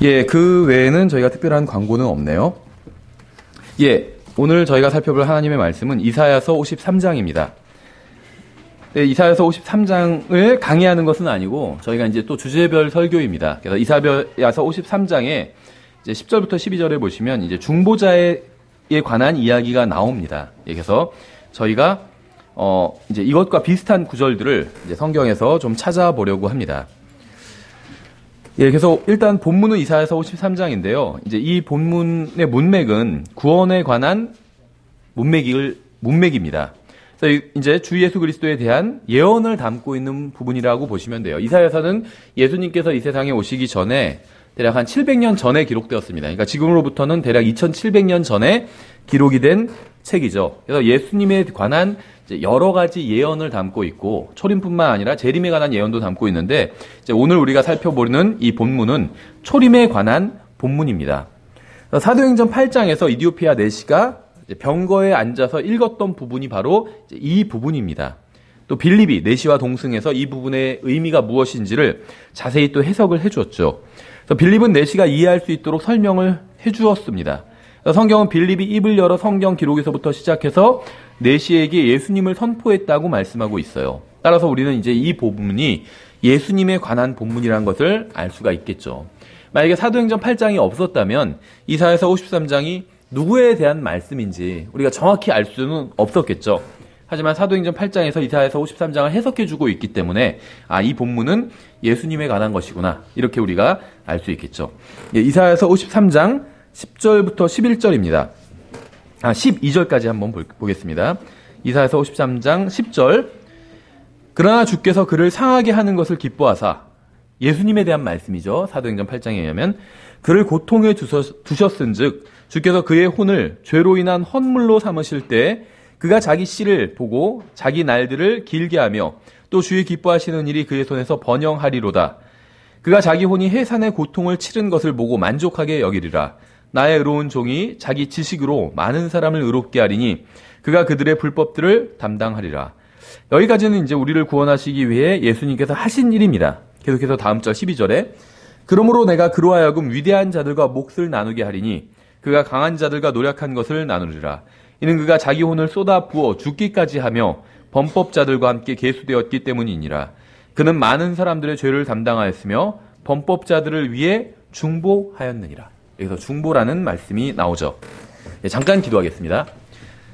예, 그 외에는 저희가 특별한 광고는 없네요. 예, 오늘 저희가 살펴볼 하나님의 말씀은 이사야서 53장입니다. 네, 이사야서 53장을 강의하는 것은 아니고 저희가 이제 또 주제별 설교입니다. 그래서 이사야서 53장에 이제 10절부터 12절에 보시면 이제 중보자에 관한 이야기가 나옵니다. 예, 그래서 저희가 이제 이것과 비슷한 구절들을 이제 성경에서 좀 찾아보려고 합니다. 예, 그래서 일단 본문은 이사야서 53장인데요. 이제 이 본문의 문맥은 구원에 관한 문맥입니다. 그래서 이제 주 예수 그리스도에 대한 예언을 담고 있는 부분이라고 보시면 돼요. 이사야서는 예수님께서 이 세상에 오시기 전에 대략 한 700년 전에 기록되었습니다. 그러니까 지금으로부터는 대략 2700년 전에 기록이 된 책이죠. 그래서 예수님에 관한 여러 가지 예언을 담고 있고 초림뿐만 아니라 재림에 관한 예언도 담고 있는데 이제 오늘 우리가 살펴보는 이 본문은 초림에 관한 본문입니다. 사도행전 8장에서 이디오피아 내시가 병거에 앉아서 읽었던 부분이 바로 이 부분입니다. 또 빌립이 내시와 동승해서 이 부분의 의미가 무엇인지를 자세히 또 해석을 해주었죠. 그래서 빌립은 내시가 이해할 수 있도록 설명을 해주었습니다. 성경은 빌립이 입을 열어 성경 기록에서부터 시작해서 내시에게 예수님을 선포했다고 말씀하고 있어요. 따라서 우리는 이제 이 본문이 예수님에 관한 본문이라는 것을 알 수가 있겠죠. 만약에 사도행전 8장이 없었다면 이사야서 53장이 누구에 대한 말씀인지 우리가 정확히 알 수는 없었겠죠. 하지만 사도행전 8장에서 이사야서 53장을 해석해주고 있기 때문에 이 본문은 예수님에 관한 것이구나 이렇게 우리가 알 수 있겠죠. 예, 이사야서 53장 10절부터 11절입니다. 12절까지 한번 보겠습니다. 이사야서 53장 10절. 그러나 주께서 그를 상하게 하는 것을 기뻐하사, 예수님에 대한 말씀이죠. 사도행전 8장에 의하면 그를 고통에 두셨은즉 주께서 그의 혼을 죄로 인한 헌물로 삼으실 때 그가 자기 씨를 보고 자기 날들을 길게 하며 또 주의 기뻐하시는 일이 그의 손에서 번영하리로다. 그가 자기 혼이 해산의 고통을 치른 것을 보고 만족하게 여기리라. 나의 의로운 종이 자기 지식으로 많은 사람을 의롭게 하리니 그가 그들의 불법들을 담당하리라. 여기까지는 이제 우리를 구원하시기 위해 예수님께서 하신 일입니다. 계속해서 다음 절 12절에 그러므로 내가 그로 하여금 위대한 자들과 몫을 나누게 하리니 그가 강한 자들과 노력한 것을 나누리라. 이는 그가 자기 혼을 쏟아 부어 죽기까지 하며 범법자들과 함께 계수되었기 때문이니라. 그는 많은 사람들의 죄를 담당하였으며 범법자들을 위해 중보하였느니라. 여기서 중보라는 말씀이 나오죠. 네, 잠깐 기도하겠습니다.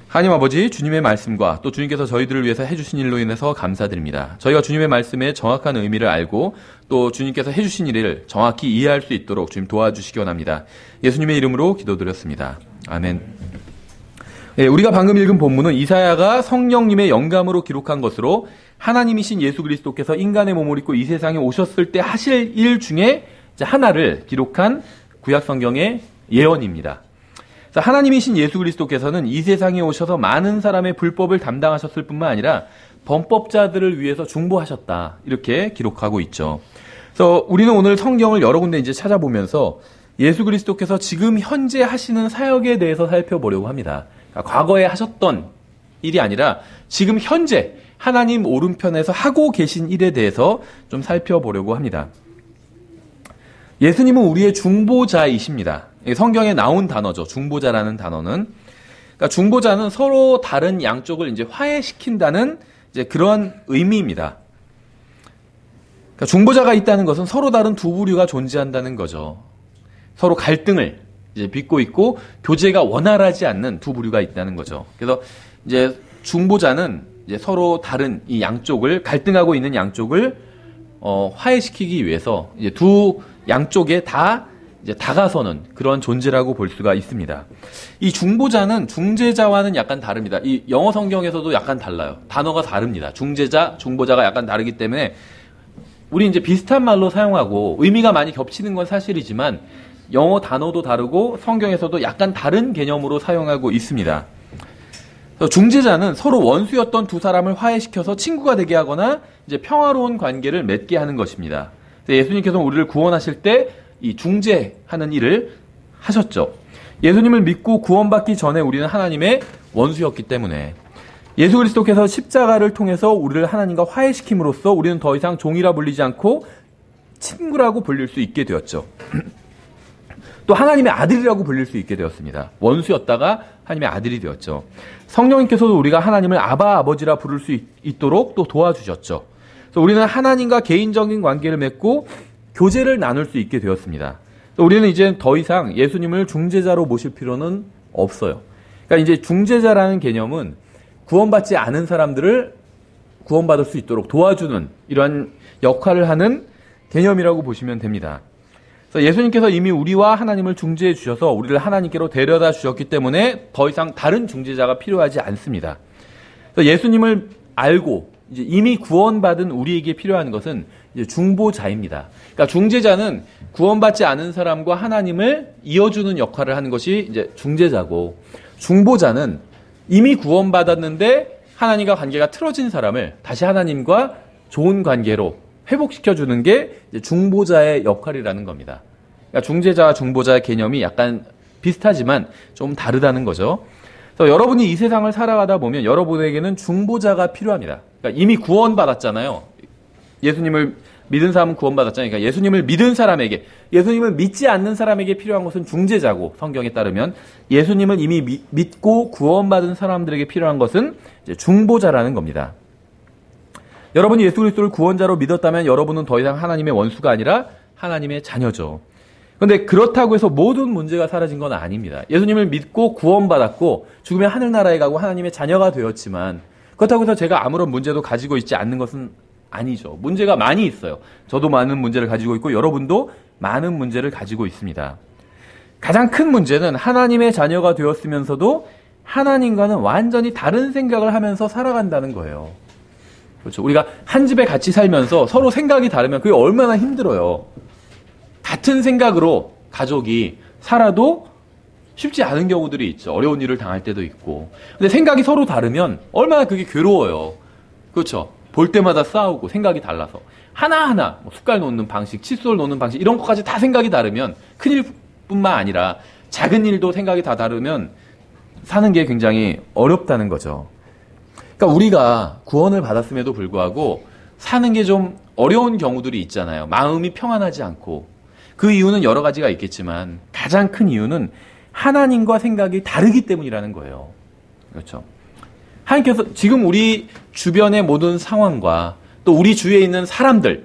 하나님 아버지, 주님의 말씀과 또 주님께서 저희들을 위해서 해주신 일로 인해서 감사드립니다. 저희가 주님의 말씀의 정확한 의미를 알고 또 주님께서 해주신 일을 정확히 이해할 수 있도록 주님 도와주시기 원합니다. 예수님의 이름으로 기도드렸습니다. 아멘. 네, 우리가 방금 읽은 본문은 이사야가 성령님의 영감으로 기록한 것으로 하나님이신 예수 그리스도께서 인간의 몸을 입고 이 세상에 오셨을 때 하실 일 중에 하나를 기록한 구약 성경의 예언입니다. 하나님이신 예수 그리스도께서는 이 세상에 오셔서 많은 사람의 불법을 담당하셨을 뿐만 아니라 범법자들을 위해서 중보하셨다. 이렇게 기록하고 있죠. 그래서 우리는 오늘 성경을 여러 군데 이제 찾아보면서 예수 그리스도께서 지금 현재 하시는 사역에 대해서 살펴보려고 합니다. 그러니까 과거에 하셨던 일이 아니라 지금 현재 하나님 오른편에서 하고 계신 일에 대해서 좀 살펴보려고 합니다. 예수님은 우리의 중보자이십니다. 성경에 나온 단어죠. 중보자라는 단어는. 그러니까 중보자는 서로 다른 양쪽을 이제 화해시킨다는 이제 그러한 의미입니다. 그러니까 중보자가 있다는 것은 서로 다른 두 부류가 존재한다는 거죠. 서로 갈등을 이제 빚고 있고 교제가 원활하지 않는 두 부류가 있다는 거죠. 그래서 이제 중보자는 이제 서로 다른 이 양쪽을 갈등하고 있는 양쪽을 화해시키기 위해서 이제 두 양쪽에 다 이제 다가서는 그런 존재라고 볼 수가 있습니다. 이 중보자는 중재자와는 약간 다릅니다. 이 영어 성경에서도 약간 달라요. 단어가 다릅니다. 중재자, 중보자가 약간 다르기 때문에 우리 이제 비슷한 말로 사용하고 의미가 많이 겹치는 건 사실이지만 영어 단어도 다르고 성경에서도 약간 다른 개념으로 사용하고 있습니다. 중재자는 서로 원수였던 두 사람을 화해시켜서 친구가 되게 하거나 이제 평화로운 관계를 맺게 하는 것입니다. 예수님께서 우리를 구원하실 때 이 중재하는 일을 하셨죠. 예수님을 믿고 구원받기 전에 우리는 하나님의 원수였기 때문에 예수 그리스도께서 십자가를 통해서 우리를 하나님과 화해시킴으로써 우리는 더 이상 종이라 불리지 않고 친구라고 불릴 수 있게 되었죠. 또 하나님의 아들이라고 불릴 수 있게 되었습니다. 원수였다가 하나님의 아들이 되었죠. 성령님께서도 우리가 하나님을 아바 아버지라 부를 수 있도록 또 도와주셨죠. 그래서 우리는 하나님과 개인적인 관계를 맺고 교제를 나눌 수 있게 되었습니다. 우리는 이제 더 이상 예수님을 중재자로 모실 필요는 없어요. 그러니까 이제 중재자라는 개념은 구원받지 않은 사람들을 구원받을 수 있도록 도와주는 이러한 역할을 하는 개념이라고 보시면 됩니다. 그래서 예수님께서 이미 우리와 하나님을 중재해 주셔서 우리를 하나님께로 데려다 주셨기 때문에 더 이상 다른 중재자가 필요하지 않습니다. 그래서 예수님을 알고 이제 이미 구원받은 우리에게 필요한 것은 이제 중보자입니다. 그러니까 중재자는 구원받지 않은 사람과 하나님을 이어주는 역할을 하는 것이 이제 중재자고, 중보자는 이미 구원받았는데 하나님과 관계가 틀어진 사람을 다시 하나님과 좋은 관계로 회복시켜주는 게 이제 중보자의 역할이라는 겁니다. 그러니까 중재자와 중보자의 개념이 약간 비슷하지만 좀 다르다는 거죠. 그래서 여러분이 이 세상을 살아가다 보면 여러분에게는 중보자가 필요합니다. 그러니까 이미 구원받았잖아요. 예수님을 믿은 사람은 구원받았잖아요. 그러니까 예수님을 믿은 사람에게, 예수님을 믿지 않는 사람에게 필요한 것은 중재자고, 성경에 따르면 예수님을 이미 믿고 구원받은 사람들에게 필요한 것은 이제 중보자라는 겁니다. 여러분이 예수 그리스도를 구원자로 믿었다면 여러분은 더 이상 하나님의 원수가 아니라 하나님의 자녀죠. 그런데 그렇다고 해서 모든 문제가 사라진 건 아닙니다. 예수님을 믿고 구원받았고 죽으면 하늘나라에 가고 하나님의 자녀가 되었지만, 그렇다고 해서 제가 아무런 문제도 가지고 있지 않는 것은 아니죠. 문제가 많이 있어요. 저도 많은 문제를 가지고 있고 여러분도 많은 문제를 가지고 있습니다. 가장 큰 문제는 하나님의 자녀가 되었으면서도 하나님과는 완전히 다른 생각을 하면서 살아간다는 거예요. 그렇죠. 우리가 한 집에 같이 살면서 서로 생각이 다르면 그게 얼마나 힘들어요. 같은 생각으로 가족이 살아도 쉽지 않은 경우들이 있죠. 어려운 일을 당할 때도 있고. 근데 생각이 서로 다르면 얼마나 그게 괴로워요. 그렇죠. 볼 때마다 싸우고 생각이 달라서 하나하나 숟갈 놓는 방식, 칫솔 놓는 방식 이런 것까지 다 생각이 다르면 큰일뿐만 아니라 작은 일도 생각이 다 다르면 사는 게 굉장히 어렵다는 거죠. 그러니까 우리가 구원을 받았음에도 불구하고 사는 게 좀 어려운 경우들이 있잖아요. 마음이 평안하지 않고. 그 이유는 여러 가지가 있겠지만 가장 큰 이유는 하나님과 생각이 다르기 때문이라는 거예요. 그렇죠. 하나님께서 지금 우리 주변의 모든 상황과 또 우리 주위에 있는 사람들은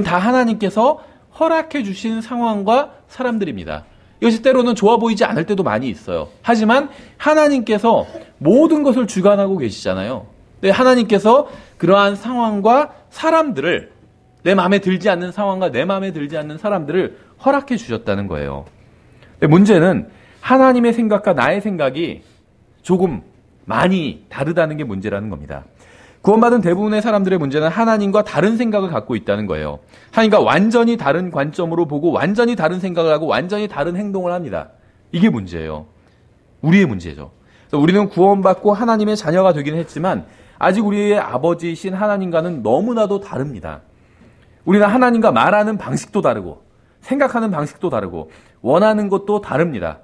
다 하나님께서 허락해 주신 상황과 사람들입니다. 이것이 때로는 좋아 보이지 않을 때도 많이 있어요. 하지만 하나님께서 모든 것을 주관하고 계시잖아요. 근데 하나님께서 그러한 상황과 사람들을, 내 마음에 들지 않는 상황과 내 마음에 들지 않는 사람들을 허락해 주셨다는 거예요. 근데 문제는 하나님의 생각과 나의 생각이 조금 많이 다르다는 게 문제라는 겁니다. 구원받은 대부분의 사람들의 문제는 하나님과 다른 생각을 갖고 있다는 거예요. 하나님과 완전히 다른 관점으로 보고 완전히 다른 생각을 하고 완전히 다른 행동을 합니다. 이게 문제예요. 우리의 문제죠. 그래서 우리는 구원받고 하나님의 자녀가 되긴 했지만 아직 우리의 아버지이신 하나님과는 너무나도 다릅니다. 우리는 하나님과 말하는 방식도 다르고 생각하는 방식도 다르고 원하는 것도 다릅니다.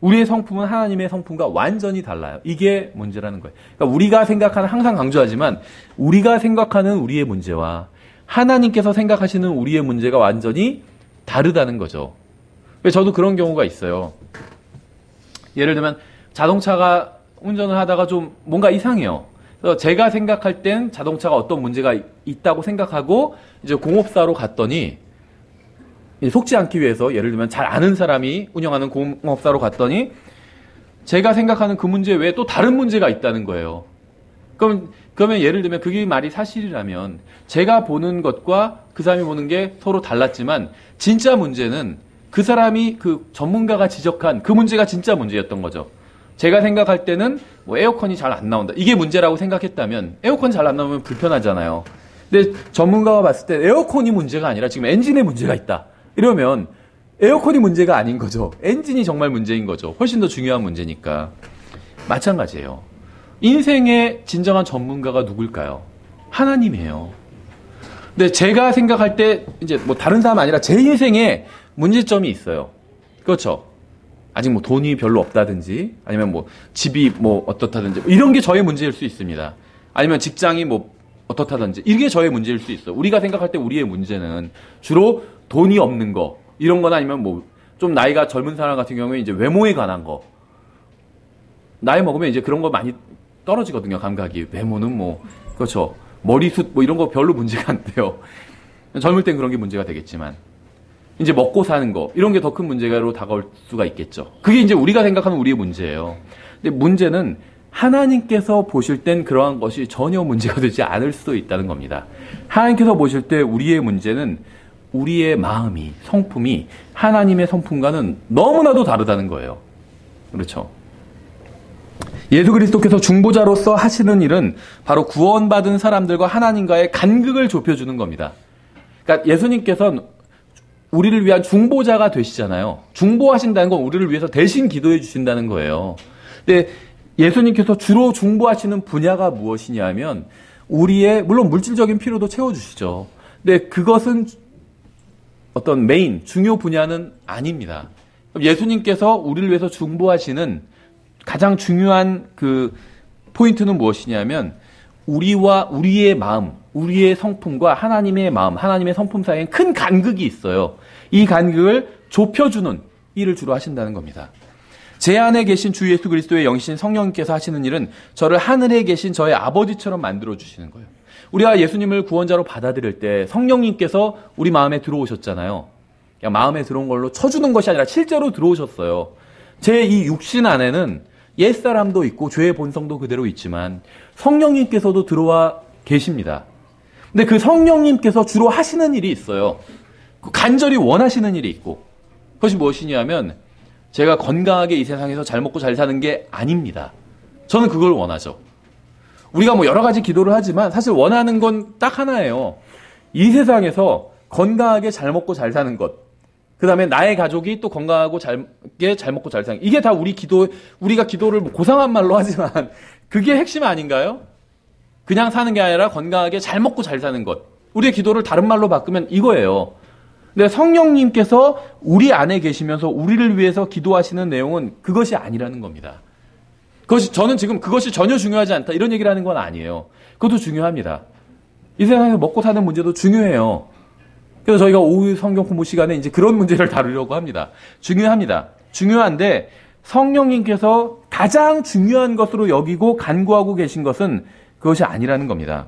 우리의 성품은 하나님의 성품과 완전히 달라요. 이게 문제라는 거예요. 그러니까 우리가 생각하는, 항상 강조하지만 우리가 생각하는 우리의 문제와 하나님께서 생각하시는 우리의 문제가 완전히 다르다는 거죠. 저도 그런 경우가 있어요. 예를 들면 자동차가 운전을 하다가 좀 뭔가 이상해요. 그래서 제가 생각할 땐 자동차가 어떤 문제가 있다고 생각하고 이제 공업사로 갔더니 속지 않기 위해서 예를 들면 잘 아는 사람이 운영하는 공업사로 갔더니 제가 생각하는 그 문제 외에 또 다른 문제가 있다는 거예요. 그러면 예를 들면 그게 말이 사실이라면 제가 보는 것과 그 사람이 보는 게 서로 달랐지만 진짜 문제는 그 사람이 그 전문가가 지적한 그 문제가 진짜 문제였던 거죠. 제가 생각할 때는 뭐 에어컨이 잘 안 나온다. 이게 문제라고 생각했다면 에어컨 잘 안 나오면 불편하잖아요. 근데 전문가가 봤을 때 에어컨이 문제가 아니라 지금 엔진에 문제가 있다. 이러면 에어컨이 문제가 아닌 거죠. 엔진이 정말 문제인 거죠. 훨씬 더 중요한 문제니까. 마찬가지예요. 인생의 진정한 전문가가 누굴까요? 하나님이에요. 근데 제가 생각할 때 이제 뭐 다른 사람 아니라 제 인생에 문제점이 있어요. 그렇죠. 아직 뭐 돈이 별로 없다든지 아니면 뭐 집이 뭐 어떻다든지 이런 게 저의 문제일 수 있습니다. 아니면 직장이 뭐 어떻다든지 이게 저의 문제일 수 있어요. 우리가 생각할 때 우리의 문제는 주로 돈이 없는 거 이런 거나 아니면 뭐 좀 나이가 젊은 사람 같은 경우에 이제 외모에 관한 거. 나이 먹으면 이제 그런 거 많이 떨어지거든요, 감각이. 외모는 뭐, 그렇죠. 머리숱 뭐 이런 거 별로 문제가 안 돼요. 젊을 땐 그런 게 문제가 되겠지만. 이제 먹고 사는 거, 이런 게 더 큰 문제로 다가올 수가 있겠죠. 그게 이제 우리가 생각하는 우리의 문제예요. 근데 문제는 하나님께서 보실 땐 그러한 것이 전혀 문제가 되지 않을 수도 있다는 겁니다. 하나님께서 보실 때 우리의 문제는 우리의 마음이, 성품이 하나님의 성품과는 너무나도 다르다는 거예요. 그렇죠. 예수 그리스도께서 중보자로서 하시는 일은 바로 구원받은 사람들과 하나님과의 간극을 좁혀주는 겁니다. 그러니까 예수님께서는 우리를 위한 중보자가 되시잖아요. 중보하신다는 건 우리를 위해서 대신 기도해 주신다는 거예요. 근데 예수님께서 주로 중보하시는 분야가 무엇이냐 하면 우리의 물론 물질적인 필요도 채워주시죠. 근데 그것은 어떤 메인, 중요 분야는 아닙니다. 예수님께서 우리를 위해서 중보하시는 가장 중요한 그 포인트는 무엇이냐면 우리와 우리의 마음, 우리의 성품과 하나님의 마음, 하나님의 성품 사이엔 큰 간극이 있어요. 이 간극을 좁혀주는 일을 주로 하신다는 겁니다. 제 안에 계신 주 예수 그리스도의 영이신 성령님께서 하시는 일은 저를 하늘에 계신 저의 아버지처럼 만들어주시는 거예요. 우리가 예수님을 구원자로 받아들일 때 성령님께서 우리 마음에 들어오셨잖아요. 그냥 마음에 들어온 걸로 쳐주는 것이 아니라 실제로 들어오셨어요. 제 이 육신 안에는 옛사람도 있고 죄의 본성도 그대로 있지만 성령님께서도 들어와 계십니다. 근데 그 성령님께서 주로 하시는 일이 있어요. 간절히 원하시는 일이 있고 그것이 무엇이냐면 제가 건강하게 이 세상에서 잘 먹고 잘 사는 게 아닙니다. 저는 그걸 원하죠. 우리가 뭐 여러 가지 기도를 하지만 사실 원하는 건 딱 하나예요. 이 세상에서 건강하게 잘 먹고 잘 사는 것. 그 다음에 나의 가족이 또 건강하고 잘 먹고 잘 사는 것. 이게 다 우리가 기도를 뭐 고상한 말로 하지만 그게 핵심 아닌가요? 그냥 사는 게 아니라 건강하게 잘 먹고 잘 사는 것. 우리의 기도를 다른 말로 바꾸면 이거예요. 근데 성령님께서 우리 안에 계시면서 우리를 위해서 기도하시는 내용은 그것이 아니라는 겁니다. 저는 지금 그것이 전혀 중요하지 않다 이런 얘기를 하는 건 아니에요. 그것도 중요합니다. 이 세상에서 먹고 사는 문제도 중요해요. 그래서 저희가 오후 성경 공부 시간에 이제 그런 문제를 다루려고 합니다. 중요합니다. 중요한데 성령님께서 가장 중요한 것으로 여기고 간구하고 계신 것은 그것이 아니라는 겁니다.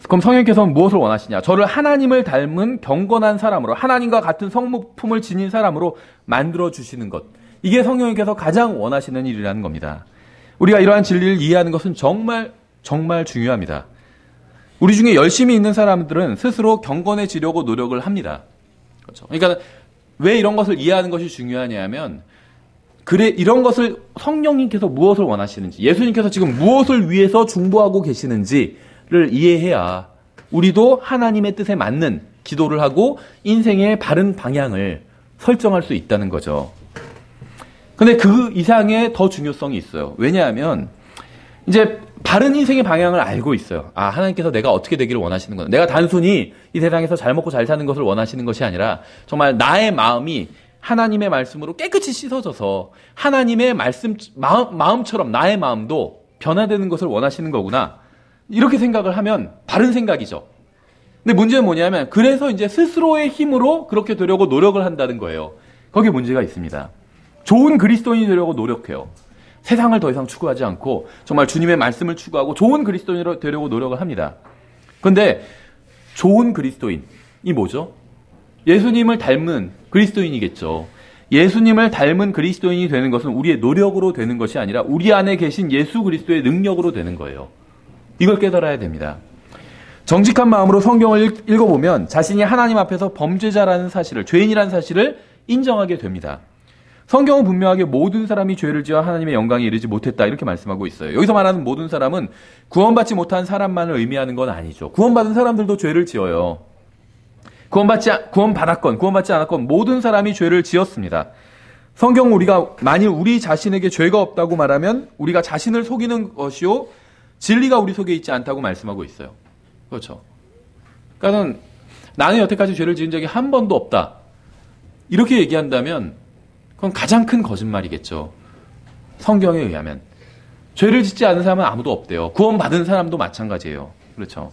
그럼 성령님께서는 무엇을 원하시냐? 저를 하나님을 닮은 경건한 사람으로 하나님과 같은 성품을 지닌 사람으로 만들어 주시는 것. 이게 성령님께서 가장 원하시는 일이라는 겁니다. 우리가 이러한 진리를 이해하는 것은 정말 중요합니다. 우리 중에 열심히 있는 사람들은 스스로 경건해지려고 노력을 합니다. 그렇죠. 그러니까 왜 이런 것을 이해하는 것이 중요하냐면 이런 것을 성령님께서 무엇을 원하시는지 예수님께서 지금 무엇을 위해서 중보하고 계시는지를 이해해야 우리도 하나님의 뜻에 맞는 기도를 하고 인생의 바른 방향을 설정할 수 있다는 거죠. 근데 그 이상의 더 중요성이 있어요. 왜냐하면 이제 바른 인생의 방향을 알고 있어요. 아, 하나님께서 내가 어떻게 되기를 원하시는구나. 내가 단순히 이 세상에서 잘 먹고 잘 사는 것을 원하시는 것이 아니라 정말 나의 마음이 하나님의 말씀으로 깨끗이 씻어져서 하나님의 마음처럼 나의 마음도 변화되는 것을 원하시는 거구나. 이렇게 생각을 하면 바른 생각이죠. 근데 문제는 뭐냐면 그래서 이제 스스로의 힘으로 그렇게 되려고 노력을 한다는 거예요. 거기에 문제가 있습니다. 좋은 그리스도인이 되려고 노력해요. 세상을 더 이상 추구하지 않고 정말 주님의 말씀을 추구하고 좋은 그리스도인으로 되려고 노력을 합니다. 그런데 좋은 그리스도인이 뭐죠? 예수님을 닮은 그리스도인이겠죠. 예수님을 닮은 그리스도인이 되는 것은 우리의 노력으로 되는 것이 아니라 우리 안에 계신 예수 그리스도의 능력으로 되는 거예요. 이걸 깨달아야 됩니다. 정직한 마음으로 성경을 읽어보면 자신이 하나님 앞에서 범죄자라는 사실을, 죄인이라는 사실을 인정하게 됩니다. 성경은 분명하게 모든 사람이 죄를 지어 하나님의 영광에 이르지 못했다 이렇게 말씀하고 있어요. 여기서 말하는 모든 사람은 구원받지 못한 사람만을 의미하는 건 아니죠. 구원받은 사람들도 죄를 지어요. 구원받았건 구원받지 않았건 모든 사람이 죄를 지었습니다. 성경은 우리가 만일 우리 자신에게 죄가 없다고 말하면 우리가 자신을 속이는 것이요 진리가 우리 속에 있지 않다고 말씀하고 있어요. 그렇죠. 그러니까 나는 여태까지 죄를 지은 적이 한 번도 없다. 이렇게 얘기한다면 그건 가장 큰 거짓말이겠죠. 성경에 의하면. 죄를 짓지 않은 사람은 아무도 없대요. 구원받은 사람도 마찬가지예요. 그렇죠.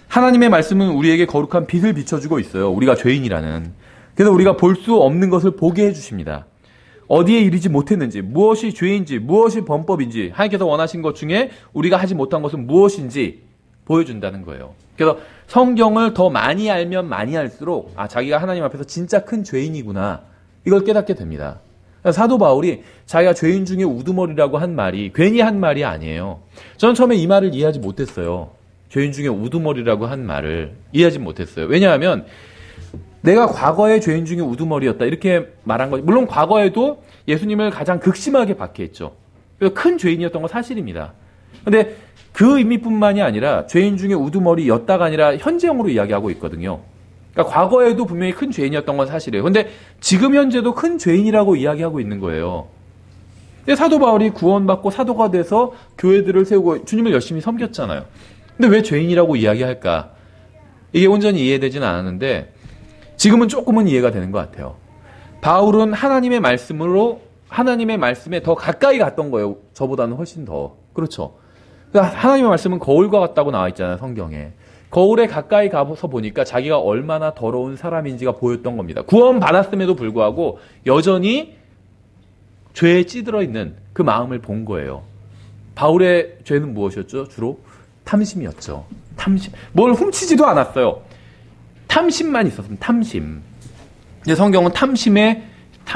하나님의 말씀은 우리에게 거룩한 빛을 비춰주고 있어요. 우리가 죄인이라는. 그래서 우리가 볼 수 없는 것을 보게 해주십니다. 어디에 이르지 못했는지, 무엇이 죄인지, 무엇이 범법인지, 하나님께서 원하신 것 중에 우리가 하지 못한 것은 무엇인지 보여준다는 거예요. 그래서 성경을 더 많이 알면 많이 알수록 자기가 하나님 앞에서 진짜 큰 죄인이구나, 이걸 깨닫게 됩니다. 사도 바울이 자기가 죄인 중에 우두머리라고 한 말이 괜히 한 말이 아니에요. 저는 처음에 이 말을 이해하지 못했어요. 죄인 중에 우두머리라고 한 말을 이해하지 못했어요. 왜냐하면 내가 과거에 죄인 중에 우두머리였다, 이렇게 말한 거죠. 물론 과거에도 예수님을 가장 극심하게 박해했죠. 그래서 큰 죄인이었던 건 사실입니다. 그런데 그 의미뿐만이 아니라 죄인 중에 우두머리였다가 아니라 현재형으로 이야기하고 있거든요. 그러니까 과거에도 분명히 큰 죄인이었던 건 사실이에요. 그런데 지금 현재도 큰 죄인이라고 이야기하고 있는 거예요. 근데 사도 바울이 구원받고 사도가 돼서 교회들을 세우고 주님을 열심히 섬겼잖아요. 근데 왜 죄인이라고 이야기할까? 이게 온전히 이해되지는 않았는데 지금은 조금은 이해가 되는 것 같아요. 바울은 하나님의 말씀에 더 가까이 갔던 거예요. 저보다는 훨씬 더. 그렇죠. 그러니까 하나님의 말씀은 거울과 같다고 나와 있잖아요, 성경에. 거울에 가까이 가서 보니까 자기가 얼마나 더러운 사람인지가 보였던 겁니다. 구원 받았음에도 불구하고 여전히 죄에 찌들어 있는 그 마음을 본 거예요. 바울의 죄는 무엇이었죠? 주로 탐심이었죠. 탐심. 뭘 훔치지도 않았어요. 탐심만 있었습니다. 탐심. 근데 성경은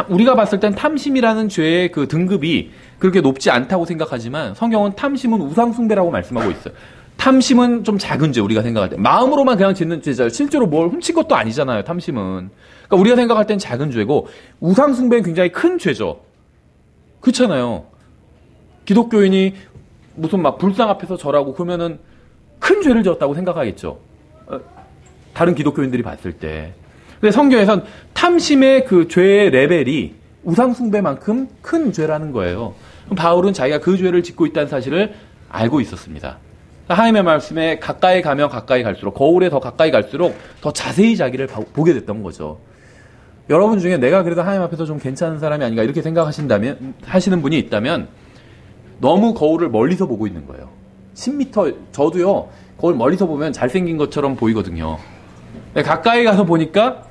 우리가 봤을 땐 탐심이라는 죄의 그 등급이 그렇게 높지 않다고 생각하지만 성경은 탐심은 우상숭배라고 말씀하고 있어요. 탐심은 좀 작은 죄, 우리가 생각할 때. 마음으로만 그냥 짓는 죄잖아요. 실제로 뭘 훔친 것도 아니잖아요, 탐심은. 그러니까 우리가 생각할 땐 작은 죄고, 우상숭배는 굉장히 큰 죄죠. 그렇잖아요. 기독교인이 무슨 막 불상 앞에서 절하고 그러면은 큰 죄를 지었다고 생각하겠죠. 다른 기독교인들이 봤을 때. 근데 성경에선 탐심의 그 죄의 레벨이 우상숭배만큼 큰 죄라는 거예요. 바울은 자기가 그 죄를 짓고 있다는 사실을 알고 있었습니다. 하나님의 말씀에 가까이 가면 가까이 갈수록, 거울에 더 가까이 갈수록 더 자세히 자기를 보게 됐던 거죠. 여러분 중에 내가 그래도 하나님 앞에서 좀 괜찮은 사람이 아닌가 이렇게 하시는 분이 있다면 너무 거울을 멀리서 보고 있는 거예요. 10m, 저도요, 거울 멀리서 보면 잘생긴 것처럼 보이거든요. 가까이 가서 보니까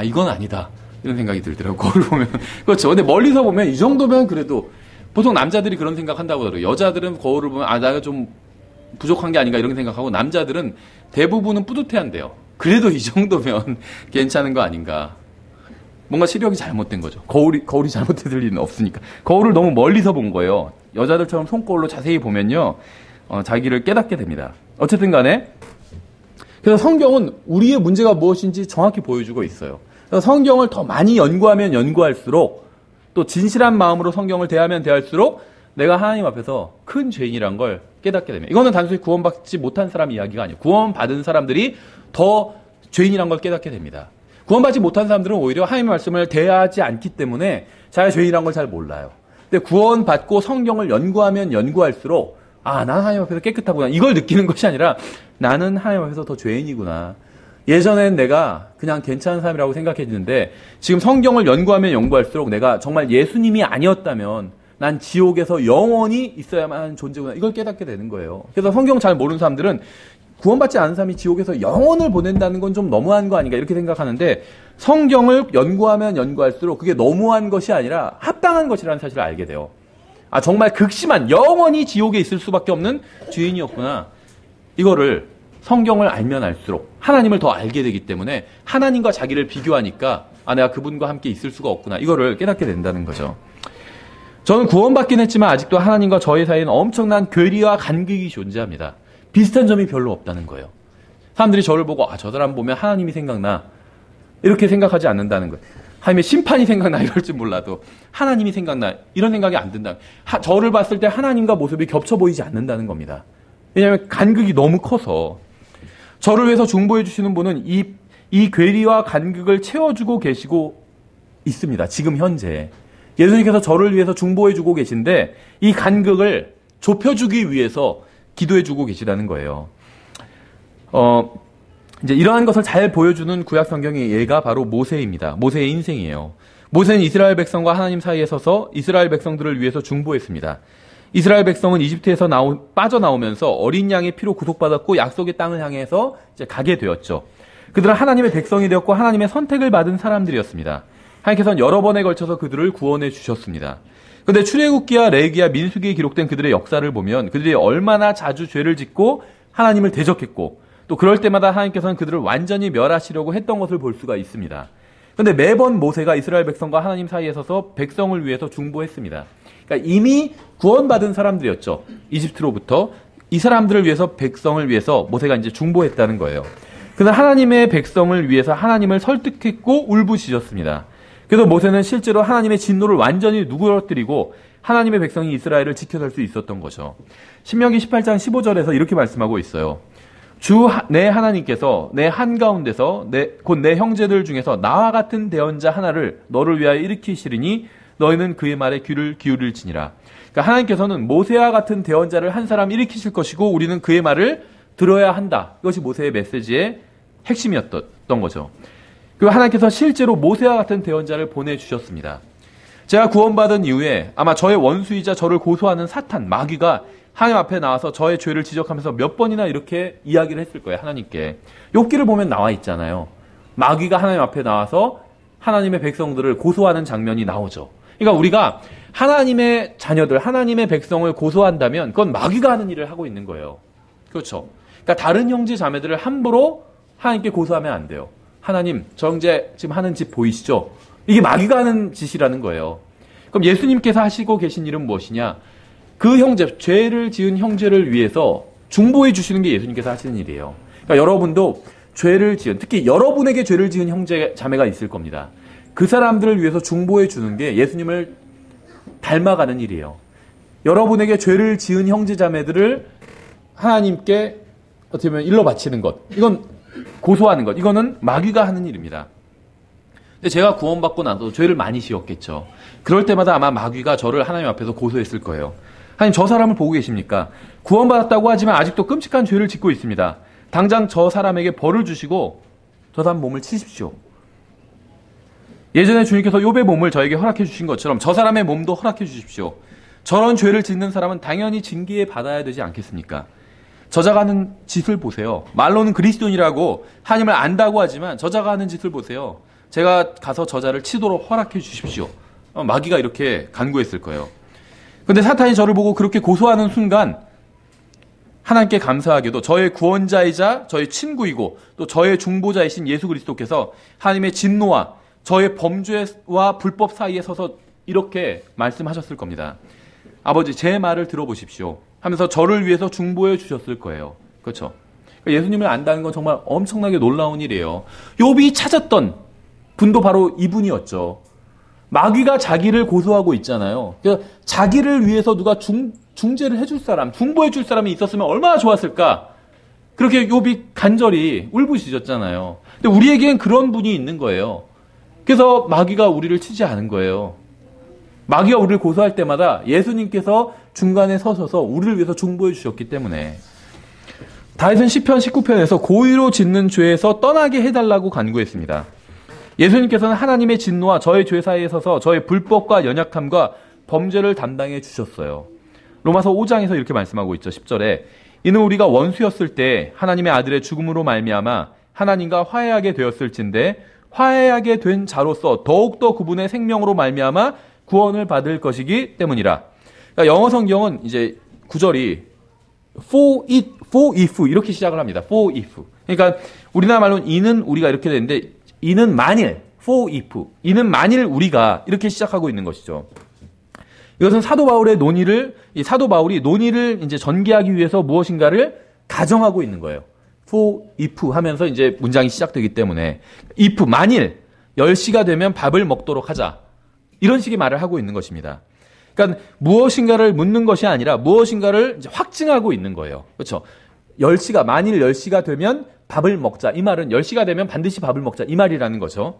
이건 아니다, 이런 생각이 들더라고요. 거울 보면. 그렇죠. 근데 멀리서 보면 이 정도면 그래도, 보통 남자들이 그런 생각한다고 하더라고요. 여자들은 거울을 보면 내가 좀 부족한 게 아닌가 이런 생각하고, 남자들은 대부분은 뿌듯해한대요. 그래도 이 정도면 괜찮은 거 아닌가. 뭔가 시력이 잘못된 거죠. 거울이 잘못될 리는 없으니까. 거울을 너무 멀리서 본 거예요. 여자들처럼 손거울로 자세히 보면요, 자기를 깨닫게 됩니다. 어쨌든 간에 그래서 성경은 우리의 문제가 무엇인지 정확히 보여주고 있어요. 그래서 성경을 더 많이 연구하면 연구할수록, 또 진실한 마음으로 성경을 대하면 대할수록 내가 하나님 앞에서 큰 죄인이란 걸 깨닫게 됩니다. 이거는 단순히 구원받지 못한 사람 이야기가 아니에요. 구원받은 사람들이 더 죄인이란 걸 깨닫게 됩니다. 구원받지 못한 사람들은 오히려 하나님의 말씀을 대하지 않기 때문에 자기가 죄인이란 걸 잘 몰라요. 근데 구원받고 성경을 연구하면 연구할수록 나는 하나님 앞에서 깨끗하구나, 이걸 느끼는 것이 아니라 나는 하나님 앞에서 더 죄인이구나. 예전엔 내가 그냥 괜찮은 사람이라고 생각했는데 지금 성경을 연구하면 연구할수록 내가 정말 예수님이 아니었다면 난 지옥에서 영원히 있어야만 하는 존재구나, 이걸 깨닫게 되는 거예요. 그래서 성경 잘 모르는 사람들은 구원받지 않은 사람이 지옥에서 영원을 보낸다는 건 좀 너무한 거 아닌가 이렇게 생각하는데, 성경을 연구하면 연구할수록 그게 너무한 것이 아니라 합당한 것이라는 사실을 알게 돼요. 정말 극심한, 영원히 지옥에 있을 수밖에 없는 죄인이었구나. 이거를 성경을 알면 알수록 하나님을 더 알게 되기 때문에 하나님과 자기를 비교하니까 내가 그분과 함께 있을 수가 없구나, 이거를 깨닫게 된다는 거죠. 저는 구원받긴 했지만 아직도 하나님과 저의 사이에는 엄청난 괴리와 간극이 존재합니다. 비슷한 점이 별로 없다는 거예요. 사람들이 저를 보고 저 사람 보면 하나님이 생각나, 이렇게 생각하지 않는다는 거예요. 하나님의 심판이 생각나 이럴 줄 몰라도 하나님이 생각나, 이런 생각이 안 든다. 저를 봤을 때 하나님과 모습이 겹쳐 보이지 않는다는 겁니다. 왜냐하면 간극이 너무 커서. 저를 위해서 중보해 주시는 분은 이 괴리와 간극을 채워주고 계시고 있습니다. 지금 현재 예수님께서 저를 위해서 중보해 주고 계신데 이 간극을 좁혀주기 위해서 기도해 주고 계시다는 거예요. 이제 이러한 것을 잘 보여주는 구약 성경의 예가 바로 모세입니다. 모세의 인생이에요. 모세는 이스라엘 백성과 하나님 사이에 서서 이스라엘 백성들을 위해서 중보했습니다. 이스라엘 백성은 이집트에서 빠져나오면서 어린 양의 피로 구속받았고 약속의 땅을 향해서 이제 가게 되었죠. 그들은 하나님의 백성이 되었고 하나님의 선택을 받은 사람들이었습니다. 하나님께서는 여러 번에 걸쳐서 그들을 구원해 주셨습니다. 그런데 출애굽기와 레위기와 민수기에 기록된 그들의 역사를 보면 그들이 얼마나 자주 죄를 짓고 하나님을 대적했고 또 그럴 때마다 하나님께서는 그들을 완전히 멸하시려고 했던 것을 볼 수가 있습니다. 그런데 매번 모세가 이스라엘 백성과 하나님 사이에 서서 백성을 위해서 중보했습니다. 그러니까 이미 구원받은 사람들이었죠. 이집트로부터 이 사람들을 위해서 백성을 위해서 모세가 이제 중보했다는 거예요. 그래서 하나님의 백성을 위해서 하나님을 설득했고 울부짖었습니다. 그래서 모세는 실제로 하나님의 진노를 완전히 누그러뜨리고 하나님의 백성이 이스라엘을 지켜설 수 있었던 거죠. 신명기 18장 15절에서 이렇게 말씀하고 있어요. 주 내 하나님께서 내 한가운데서 곧 내 형제들 중에서 나와 같은 대언자 하나를 너를 위하여 일으키시리니 너희는 그의 말에 귀를 기울일지니라. 그러니까 하나님께서는 모세와 같은 대언자를 한 사람 일으키실 것이고 우리는 그의 말을 들어야 한다. 이것이 모세의 메시지의 핵심이었던 거죠. 그리고 하나님께서 실제로 모세와 같은 대언자를 보내주셨습니다. 제가 구원받은 이후에 아마 저의 원수이자 저를 고소하는 사탄, 마귀가 하나님 앞에 나와서 저의 죄를 지적하면서 몇 번이나 이렇게 이야기를 했을 거예요. 하나님께. 욥기를 보면 나와 있잖아요. 마귀가 하나님 앞에 나와서 하나님의 백성들을 고소하는 장면이 나오죠. 그러니까 우리가 하나님의 자녀들, 하나님의 백성을 고소한다면 그건 마귀가 하는 일을 하고 있는 거예요. 그렇죠. 그러니까 다른 형제 자매들을 함부로 하나님께 고소하면 안 돼요. 하나님, 저 형제 지금 하는 짓 보이시죠? 이게 마귀가 하는 짓이라는 거예요. 그럼 예수님께서 하시고 계신 일은 무엇이냐? 그 형제, 죄를 지은 형제를 위해서 중보해 주시는 게 예수님께서 하시는 일이에요. 그러니까 여러분도 죄를 지은, 특히 여러분에게 죄를 지은 형제, 자매가 있을 겁니다. 그 사람들을 위해서 중보해 주는 게 예수님을 닮아가는 일이에요. 여러분에게 죄를 지은 형제, 자매들을 하나님께 어떻게 보면 일러 바치는 것. 이건 고소하는 것. 이거는 마귀가 하는 일입니다. 근데 제가 구원받고 나도 죄를 많이 지었겠죠. 그럴 때마다 아마 마귀가 저를 하나님 앞에서 고소했을 거예요. 하나님, 저 사람을 보고 계십니까? 구원받았다고 하지만 아직도 끔찍한 죄를 짓고 있습니다. 당장 저 사람에게 벌을 주시고 저 사람 몸을 치십시오. 예전에 주님께서 욥의 몸을 저에게 허락해 주신 것처럼 저 사람의 몸도 허락해 주십시오. 저런 죄를 짓는 사람은 당연히 징계에 받아야 되지 않겠습니까? 저자가 하는 짓을 보세요. 말로는 그리스도인이라고 하나님을 안다고 하지만 저자가 하는 짓을 보세요. 제가 가서 저자를 치도록 허락해 주십시오. 마귀가 이렇게 간구했을 거예요. 그런데 사탄이 저를 보고 그렇게 고소하는 순간 하나님께 감사하게도 저의 구원자이자 저의 친구이고 또 저의 중보자이신 예수 그리스도께서 하나님의 진노와 저의 범죄와 불법 사이에 서서 이렇게 말씀하셨을 겁니다. 아버지, 제 말을 들어보십시오 하면서 저를 위해서 중보해 주셨을 거예요. 그렇죠? 예수님을 안다는 건 정말 엄청나게 놀라운 일이에요. 욥이 찾았던 분도 바로 이분이었죠. 마귀가 자기를 고소하고 있잖아요. 그래서 자기를 위해서 누가 중재를 해줄 사람, 중보해 줄 사람이 있었으면 얼마나 좋았을까? 그렇게 욥이 간절히 울부짖었잖아요. 근데 우리에겐 그런 분이 있는 거예요. 그래서 마귀가 우리를 치지 않은 거예요. 마귀가 우리를 고소할 때마다 예수님께서 중간에 서셔서 우리를 위해서 중보해 주셨기 때문에. 다윗은 시편 19편에서 고의로 짓는 죄에서 떠나게 해달라고 간구했습니다. 예수님께서는 하나님의 진노와 저의 죄 사이에 서서 저의 불법과 연약함과 범죄를 담당해 주셨어요. 로마서 5장에서 이렇게 말씀하고 있죠. 10절에 이는 우리가 원수였을 때 하나님의 아들의 죽음으로 말미암아 하나님과 화해하게 되었을진데 화해하게 된 자로서 더욱더 그분의 생명으로 말미암아 구원을 받을 것이기 때문이라. 그러니까 영어 성경은 이제 구절이 for if 이렇게 시작을 합니다. for if. 그러니까 우리나라 말로는 이는 우리가 이렇게 되는데 이는 만일, for if. 이는 만일 우리가 이렇게 시작하고 있는 것이죠. 이것은 사도 바울이 논의를 이제 전개하기 위해서 무엇인가를 가정하고 있는 거예요. for if 하면서 이제 문장이 시작되기 때문에 if 만일 10시가 되면 밥을 먹도록 하자. 이런 식의 말을 하고 있는 것입니다. 그러니까 무엇인가를 묻는 것이 아니라 무엇인가를 이제 확증하고 있는 거예요. 그렇죠? 10시가 만일 10시가 되면 밥을 먹자. 이 말은 10시가 되면 반드시 밥을 먹자. 이 말이라는 거죠.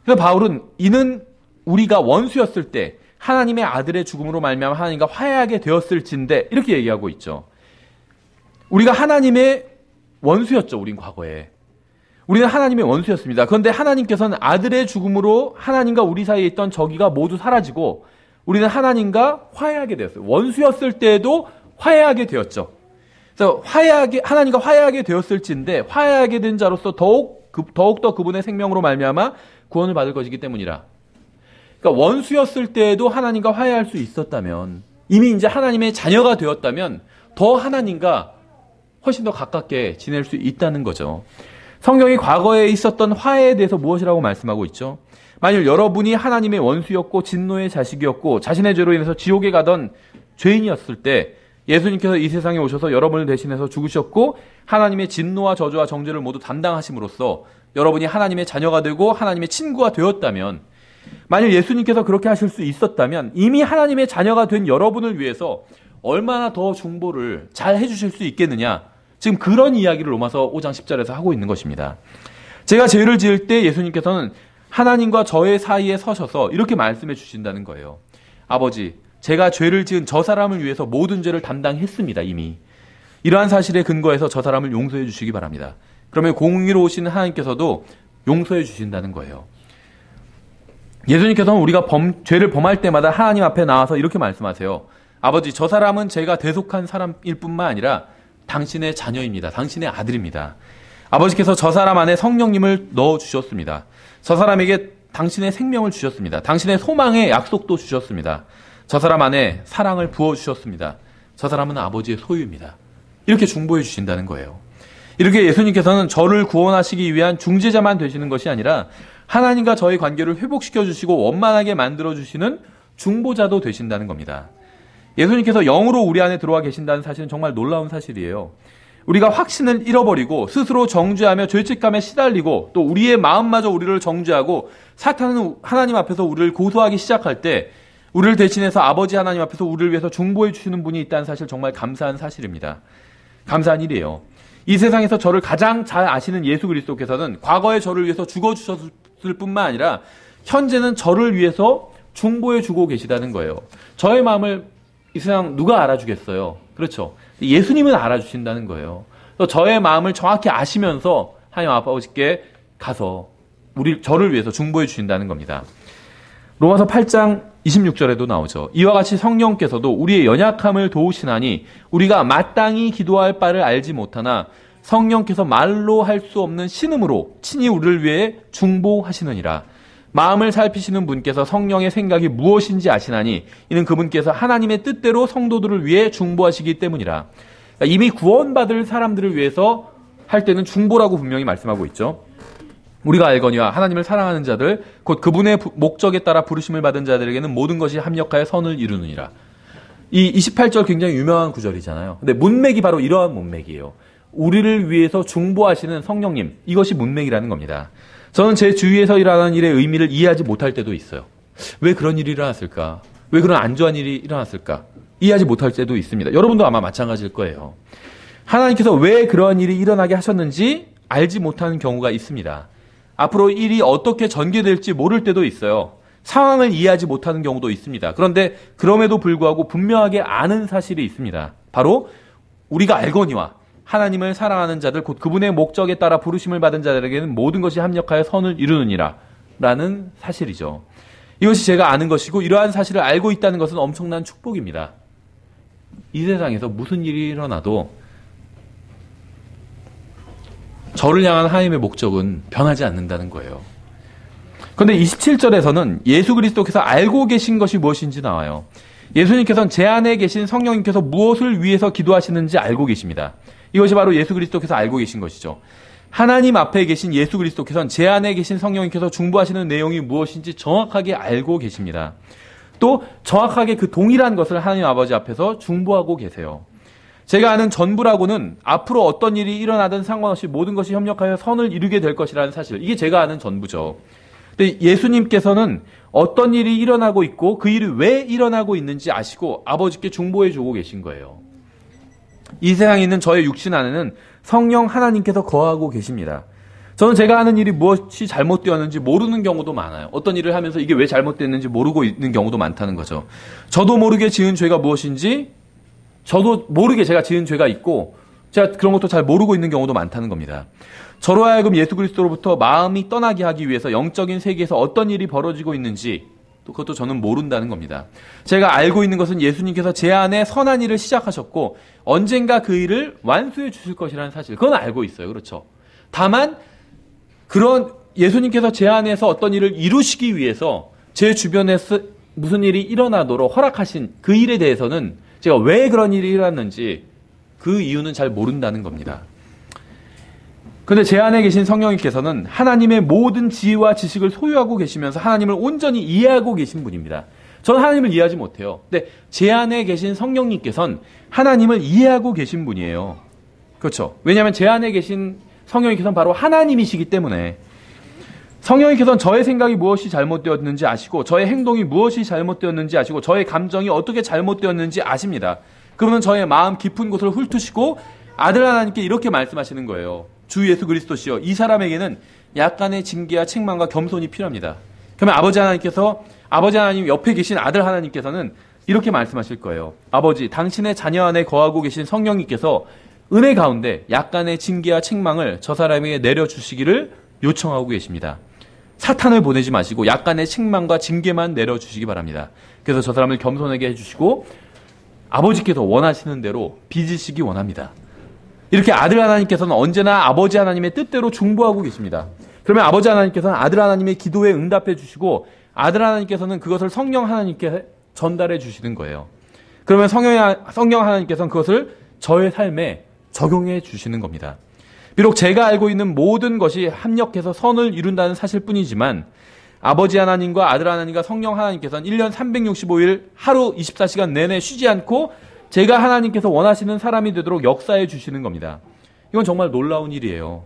그래서 바울은 이는 우리가 원수였을 때 하나님의 아들의 죽음으로 말미암아 하나님과 화해하게 되었을진데 이렇게 얘기하고 있죠. 우리가 하나님의 원수였죠. 우린 과거에. 우리는 하나님의 원수였습니다. 그런데 하나님께서는 아들의 죽음으로 하나님과 우리 사이에 있던 적이가 모두 사라지고 우리는 하나님과 화해하게 되었어요. 원수였을 때에도 화해하게 되었죠. 그래서 하나님과 화해하게 되었을진데 화해하게 된 자로서 더욱더 그분의 생명으로 말미암아 구원을 받을 것이기 때문이라. 그러니까 원수였을 때에도 하나님과 화해할 수 있었다면, 이미 이제 하나님의 자녀가 되었다면 더 하나님과 훨씬 더 가깝게 지낼 수 있다는 거죠. 성경이 과거에 있었던 화해에 대해서 무엇이라고 말씀하고 있죠? 만일 여러분이 하나님의 원수였고 진노의 자식이었고 자신의 죄로 인해서 지옥에 가던 죄인이었을 때 예수님께서 이 세상에 오셔서 여러분을 대신해서 죽으셨고 하나님의 진노와 저주와 정죄를 모두 담당하심으로써 여러분이 하나님의 자녀가 되고 하나님의 친구가 되었다면, 만일 예수님께서 그렇게 하실 수 있었다면 이미 하나님의 자녀가 된 여러분을 위해서 얼마나 더 중보를 잘 해주실 수 있겠느냐, 지금 그런 이야기를 로마서 5장 10절에서 하고 있는 것입니다. 제가 죄를 지을 때 예수님께서는 하나님과 저의 사이에 서셔서 이렇게 말씀해 주신다는 거예요. 아버지, 제가 죄를 지은 저 사람을 위해서 모든 죄를 담당했습니다. 이미. 이러한 사실에 근거해서 저 사람을 용서해 주시기 바랍니다. 그러면 공의로우신 하나님께서도 용서해 주신다는 거예요. 예수님께서는 우리가 죄를 범할 때마다 하나님 앞에 나와서 이렇게 말씀하세요. 아버지, 저 사람은 제가 대속한 사람일 뿐만 아니라 당신의 자녀입니다. 당신의 아들입니다. 아버지께서 저 사람 안에 성령님을 넣어주셨습니다. 저 사람에게 당신의 생명을 주셨습니다. 당신의 소망의 약속도 주셨습니다. 저 사람 안에 사랑을 부어주셨습니다. 저 사람은 아버지의 소유입니다. 이렇게 중보해 주신다는 거예요. 이렇게 예수님께서는 저를 구원하시기 위한 중재자만 되시는 것이 아니라 하나님과 저의 관계를 회복시켜 주시고 원만하게 만들어 주시는 중보자도 되신다는 겁니다. 예수님께서 영으로 우리 안에 들어와 계신다는 사실은 정말 놀라운 사실이에요. 우리가 확신을 잃어버리고 스스로 정죄하며 죄책감에 시달리고 또 우리의 마음마저 우리를 정죄하고 사탄은 하나님 앞에서 우리를 고소하기 시작할 때 우리를 대신해서 아버지 하나님 앞에서 우리를 위해서 중보해 주시는 분이 있다는 사실, 정말 감사한 사실입니다. 감사한 일이에요. 이 세상에서 저를 가장 잘 아시는 예수 그리스도께서는 과거에 저를 위해서 죽어주셨을 뿐만 아니라 현재는 저를 위해서 중보해 주고 계시다는 거예요. 저의 마음을 이 세상 누가 알아주겠어요? 그렇죠. 예수님은 알아주신다는 거예요. 또 저의 마음을 정확히 아시면서 하나님 아버지께 가서 저를 위해서 중보해 주신다는 겁니다. 로마서 8장 26절에도 나오죠. 이와 같이 성령께서도 우리의 연약함을 도우시나니 우리가 마땅히 기도할 바를 알지 못하나 성령께서 말로 할 수 없는 신음으로 친히 우리를 위해 중보하시느니라. 마음을 살피시는 분께서 성령의 생각이 무엇인지 아시나니 이는 그분께서 하나님의 뜻대로 성도들을 위해 중보하시기 때문이라. 그러니까 이미 구원받을 사람들을 위해서 할 때는 중보라고 분명히 말씀하고 있죠. 우리가 알거니와 하나님을 사랑하는 자들 곧 그분의 목적에 따라 부르심을 받은 자들에게는 모든 것이 합력하여 선을 이루느니라. 이 28절 굉장히 유명한 구절이잖아요. 근데 문맥이 바로 이러한 문맥이에요. 우리를 위해서 중보하시는 성령님, 이것이 문맥이라는 겁니다. 저는 제 주위에서 일어나는 일의 의미를 이해하지 못할 때도 있어요. 왜 그런 일이 일어났을까? 왜 그런 안 좋은 일이 일어났을까? 이해하지 못할 때도 있습니다. 여러분도 아마 마찬가지일 거예요. 하나님께서 왜 그러한 일이 일어나게 하셨는지 알지 못하는 경우가 있습니다. 앞으로 일이 어떻게 전개될지 모를 때도 있어요. 상황을 이해하지 못하는 경우도 있습니다. 그런데 그럼에도 불구하고 분명하게 아는 사실이 있습니다. 바로 우리가 알거니와 하나님을 사랑하는 자들 곧 그분의 목적에 따라 부르심을 받은 자들에게는 모든 것이 합력하여 선을 이루느니라 라는 사실이죠. 이것이 제가 아는 것이고 이러한 사실을 알고 있다는 것은 엄청난 축복입니다. 이 세상에서 무슨 일이 일어나도 저를 향한 하나님의 목적은 변하지 않는다는 거예요. 그런데 27절에서는 예수 그리스도께서 알고 계신 것이 무엇인지 나와요. 예수님께서는 제 안에 계신 성령님께서 무엇을 위해서 기도하시는지 알고 계십니다. 이것이 바로 예수 그리스도께서 알고 계신 것이죠. 하나님 앞에 계신 예수 그리스도께서는 제 안에 계신 성령님께서 중보하시는 내용이 무엇인지 정확하게 알고 계십니다. 또 정확하게 그 동일한 것을 하나님 아버지 앞에서 중보하고 계세요. 제가 아는 전부라고는 앞으로 어떤 일이 일어나든 상관없이 모든 것이 협력하여 선을 이루게 될 것이라는 사실, 이게 제가 아는 전부죠. 근데 예수님께서는 어떤 일이 일어나고 있고 그 일이 왜 일어나고 있는지 아시고 아버지께 중보해 주고 계신 거예요. 이 세상에 있는 저의 육신 안에는 성령 하나님께서 거하고 계십니다. 저는 제가 하는 일이 무엇이 잘못되었는지 모르는 경우도 많아요. 어떤 일을 하면서 이게 왜 잘못됐는지 모르고 있는 경우도 많다는 거죠. 저도 모르게 지은 죄가 무엇인지, 저도 모르게 제가 지은 죄가 있고 제가 그런 것도 잘 모르고 있는 경우도 많다는 겁니다. 저로 하여금 예수 그리스도로부터 마음이 떠나게 하기 위해서 영적인 세계에서 어떤 일이 벌어지고 있는지 또 그것도 저는 모른다는 겁니다. 제가 알고 있는 것은 예수님께서 제 안에 선한 일을 시작하셨고 언젠가 그 일을 완수해 주실 것이라는 사실, 그건 알고 있어요. 그렇죠? 다만 그런 예수님께서 제 안에서 어떤 일을 이루시기 위해서 제 주변에서 무슨 일이 일어나도록 허락하신 그 일에 대해서는 제가 왜 그런 일이 일어났는지 그 이유는 잘 모른다는 겁니다. 그런데 제 안에 계신 성령님께서는 하나님의 모든 지혜와 지식을 소유하고 계시면서 하나님을 온전히 이해하고 계신 분입니다. 저는 하나님을 이해하지 못해요. 근데 제 안에 계신 성령님께서는 하나님을 이해하고 계신 분이에요. 그렇죠? 왜냐하면 제 안에 계신 성령님께서는 바로 하나님이시기 때문에 성령님께서는 저의 생각이 무엇이 잘못되었는지 아시고 저의 행동이 무엇이 잘못되었는지 아시고 저의 감정이 어떻게 잘못되었는지 아십니다. 그분은 저의 마음 깊은 곳을 훑으시고 아들 하나님께 이렇게 말씀하시는 거예요. 주 예수 그리스도시여, 이 사람에게는 약간의 징계와 책망과 겸손이 필요합니다. 그러면 아버지 하나님 옆에 계신 아들 하나님께서는 이렇게 말씀하실 거예요. 아버지, 당신의 자녀 안에 거하고 계신 성령님께서 은혜 가운데 약간의 징계와 책망을 저 사람에게 내려주시기를 요청하고 계십니다. 사탄을 보내지 마시고 약간의 책망과 징계만 내려주시기 바랍니다. 그래서 저 사람을 겸손하게 해주시고 아버지께서 원하시는 대로 빚으시기 원합니다. 이렇게 아들 하나님께서는 언제나 아버지 하나님의 뜻대로 중보하고 계십니다. 그러면 아버지 하나님께서는 아들 하나님의 기도에 응답해 주시고 아들 하나님께서는 그것을 성령 하나님께 전달해 주시는 거예요. 그러면 성령 하나님께서는 그것을 저의 삶에 적용해 주시는 겁니다. 비록 제가 알고 있는 모든 것이 합력해서 선을 이룬다는 사실뿐이지만 아버지 하나님과 아들 하나님과 성령 하나님께서는 1년 365일 하루 24시간 내내 쉬지 않고 제가 하나님께서 원하시는 사람이 되도록 역사해 주시는 겁니다. 이건 정말 놀라운 일이에요.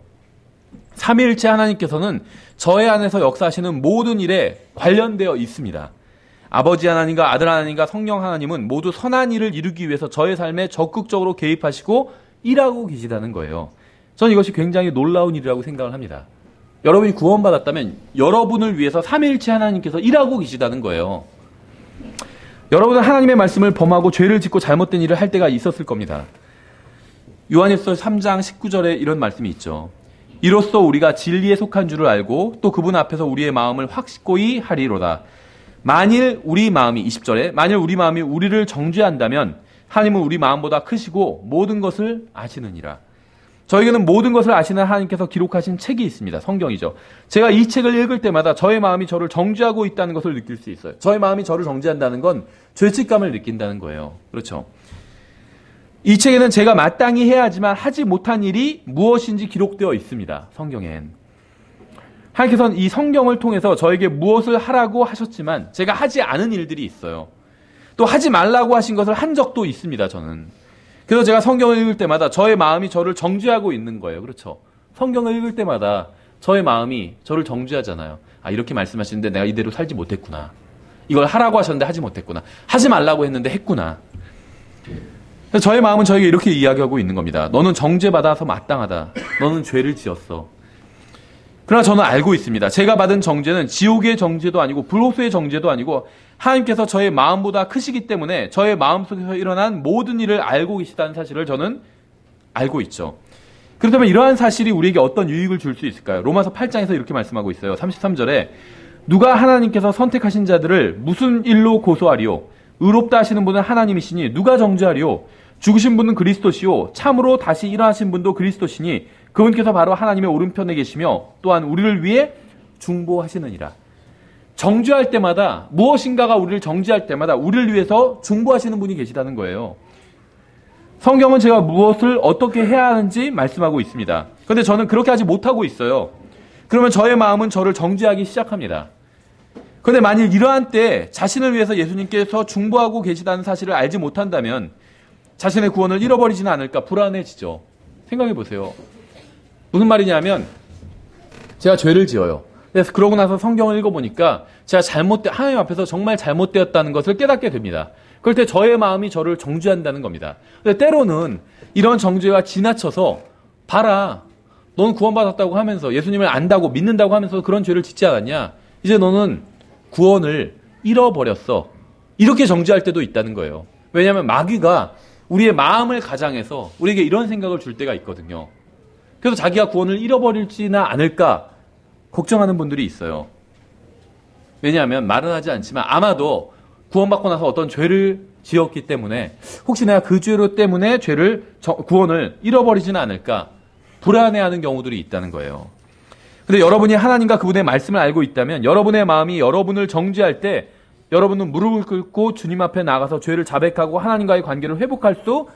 삼위일체 하나님께서는 저의 안에서 역사하시는 모든 일에 관련되어 있습니다. 아버지 하나님과 아들 하나님과 성령 하나님은 모두 선한 일을 이루기 위해서 저의 삶에 적극적으로 개입하시고 일하고 계시다는 거예요. 저는 이것이 굉장히 놀라운 일이라고 생각을 합니다. 여러분이 구원받았다면 여러분을 위해서 삼위일체 하나님께서 일하고 계시다는 거예요. 여러분은 하나님의 말씀을 범하고 죄를 짓고 잘못된 일을 할 때가 있었을 겁니다. 요한일서 3장 19절에 이런 말씀이 있죠. 이로써 우리가 진리에 속한 줄을 알고 또 그분 앞에서 우리의 마음을 확고히 하리로다. 만일 우리 마음이 20절에 만일 우리 마음이 우리를 정죄한다면 하나님은 우리 마음보다 크시고 모든 것을 아시느니라. 저에게는 모든 것을 아시는 하나님께서 기록하신 책이 있습니다. 성경이죠. 제가 이 책을 읽을 때마다 저의 마음이 저를 정죄하고 있다는 것을 느낄 수 있어요. 저의 마음이 저를 정죄한다는 건 죄책감을 느낀다는 거예요. 그렇죠. 이 책에는 제가 마땅히 해야 하지만 하지 못한 일이 무엇인지 기록되어 있습니다. 성경엔. 하나님께서는 이 성경을 통해서 저에게 무엇을 하라고 하셨지만 제가 하지 않은 일들이 있어요. 또 하지 말라고 하신 것을 한 적도 있습니다. 저는. 그래서 제가 성경을 읽을 때마다 저의 마음이 저를 정죄하고 있는 거예요. 그렇죠? 성경을 읽을 때마다 저의 마음이 저를 정죄하잖아요. 아, 이렇게 말씀하시는데 내가 이대로 살지 못했구나. 이걸 하라고 하셨는데 하지 못했구나. 하지 말라고 했는데 했구나. 그래서 저의 마음은 저에게 이렇게 이야기하고 있는 겁니다. 너는 정죄받아서 마땅하다. 너는 죄를 지었어. 그러나 저는 알고 있습니다. 제가 받은 정죄는 지옥의 정죄도 아니고 불호수의 정죄도 아니고 하나님께서 저의 마음보다 크시기 때문에 저의 마음속에서 일어난 모든 일을 알고 계시다는 사실을 저는 알고 있죠. 그렇다면 이러한 사실이 우리에게 어떤 유익을 줄 수 있을까요? 로마서 8장에서 이렇게 말씀하고 있어요. 33절에 누가 하나님께서 선택하신 자들을 무슨 일로 고소하리요? 의롭다 하시는 분은 하나님이시니 누가 정죄하리요? 죽으신 분은 그리스도시요 참으로 다시 일어나신 분도 그리스도시니 그분께서 바로 하나님의 오른편에 계시며 또한 우리를 위해 중보하시느니라. 정죄할 때마다 무엇인가가 우리를 정죄할 때마다 우리를 위해서 중보하시는 분이 계시다는 거예요. 성경은 제가 무엇을 어떻게 해야 하는지 말씀하고 있습니다. 그런데 저는 그렇게 하지 못하고 있어요. 그러면 저의 마음은 저를 정죄하기 시작합니다. 그런데 만일 이러한 때 자신을 위해서 예수님께서 중보하고 계시다는 사실을 알지 못한다면 자신의 구원을 잃어버리지는 않을까 불안해지죠. 생각해 보세요. 무슨 말이냐면 제가 죄를 지어요. 그래서 그러고 나서 성경을 읽어보니까 제가 하나님 앞에서 정말 잘못되었다는 것을 깨닫게 됩니다. 그럴 때 저의 마음이 저를 정죄한다는 겁니다. 근데 때로는 이런 정죄가 지나쳐서 봐라. 너는 구원받았다고 하면서 예수님을 안다고 믿는다고 하면서 그런 죄를 짓지 않았냐? 이제 너는 구원을 잃어버렸어. 이렇게 정죄할 때도 있다는 거예요. 왜냐하면 마귀가 우리의 마음을 가장해서 우리에게 이런 생각을 줄 때가 있거든요. 그래서 자기가 구원을 잃어버릴지나 않을까 걱정하는 분들이 있어요. 왜냐하면 말은 하지 않지만 아마도 구원받고 나서 어떤 죄를 지었기 때문에 혹시 내가 그 죄로 때문에 구원을 잃어버리지는 않을까 불안해하는 경우들이 있다는 거예요. 근데 여러분이 하나님과 그분의 말씀을 알고 있다면 여러분의 마음이 여러분을 정죄할 때 여러분은 무릎을 꿇고 주님 앞에 나가서 죄를 자백하고 하나님과의 관계를 회복할 수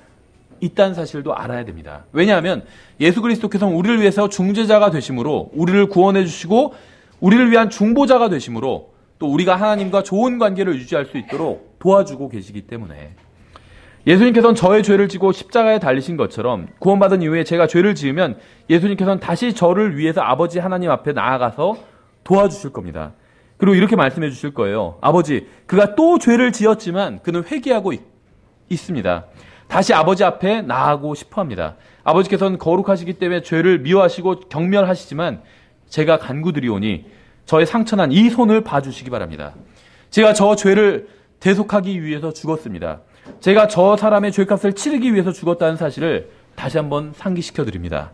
있다는 사실도 알아야 됩니다. 왜냐하면 예수 그리스도께서는 우리를 위해서 중재자가 되심으로 우리를 구원해 주시고 우리를 위한 중보자가 되심으로 또 우리가 하나님과 좋은 관계를 유지할 수 있도록 도와주고 계시기 때문에 예수님께서는 저의 죄를 지고 십자가에 달리신 것처럼 구원받은 이후에 제가 죄를 지으면 예수님께서는 다시 저를 위해서 아버지 하나님 앞에 나아가서 도와주실 겁니다. 그리고 이렇게 말씀해 주실 거예요. 아버지, 그가 또 죄를 지었지만 그는 회개하고 있습니다. 다시 아버지 앞에 나아가고 싶어 합니다. 아버지께서는 거룩하시기 때문에 죄를 미워하시고 경멸하시지만 제가 간구드리오니 저의 상처난 이 손을 봐주시기 바랍니다. 제가 저 죄를 대속하기 위해서 죽었습니다. 제가 저 사람의 죄값을 치르기 위해서 죽었다는 사실을 다시 한번 상기시켜 드립니다.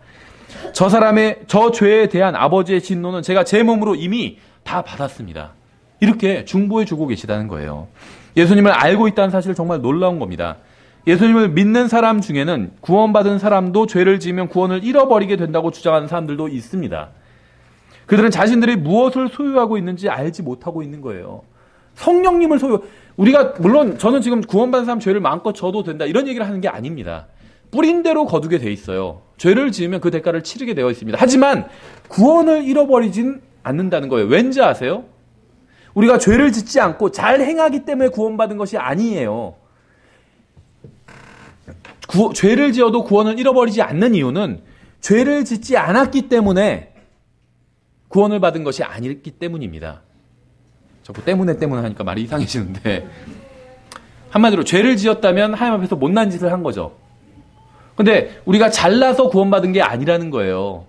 저 죄에 대한 아버지의 진노는 제가 제 몸으로 이미 다 받았습니다. 이렇게 중보해 주고 계시다는 거예요. 예수님을 알고 있다는 사실 정말 놀라운 겁니다. 예수님을 믿는 사람 중에는 구원받은 사람도 죄를 지으면 구원을 잃어버리게 된다고 주장하는 사람들도 있습니다. 그들은 자신들이 무엇을 소유하고 있는지 알지 못하고 있는 거예요. 성령님을 우리가 물론 저는 지금 구원받은 사람 죄를 마음껏 져도 된다 이런 얘기를 하는 게 아닙니다. 뿌린 대로 거두게 돼 있어요. 죄를 지으면 그 대가를 치르게 되어 있습니다. 하지만 구원을 잃어버리진 않는다는 거예요. 왠지 아세요? 우리가 죄를 짓지 않고 잘 행하기 때문에 구원받은 것이 아니에요. 죄를 지어도 구원을 잃어버리지 않는 이유는 죄를 짓지 않았기 때문에 구원을 받은 것이 아니기 때문입니다. 자꾸 때문에 하니까 말이 이상해지는데 한마디로 죄를 지었다면 하나님 앞에서 못난 짓을 한 거죠. 근데 우리가 잘나서 구원받은 게 아니라는 거예요.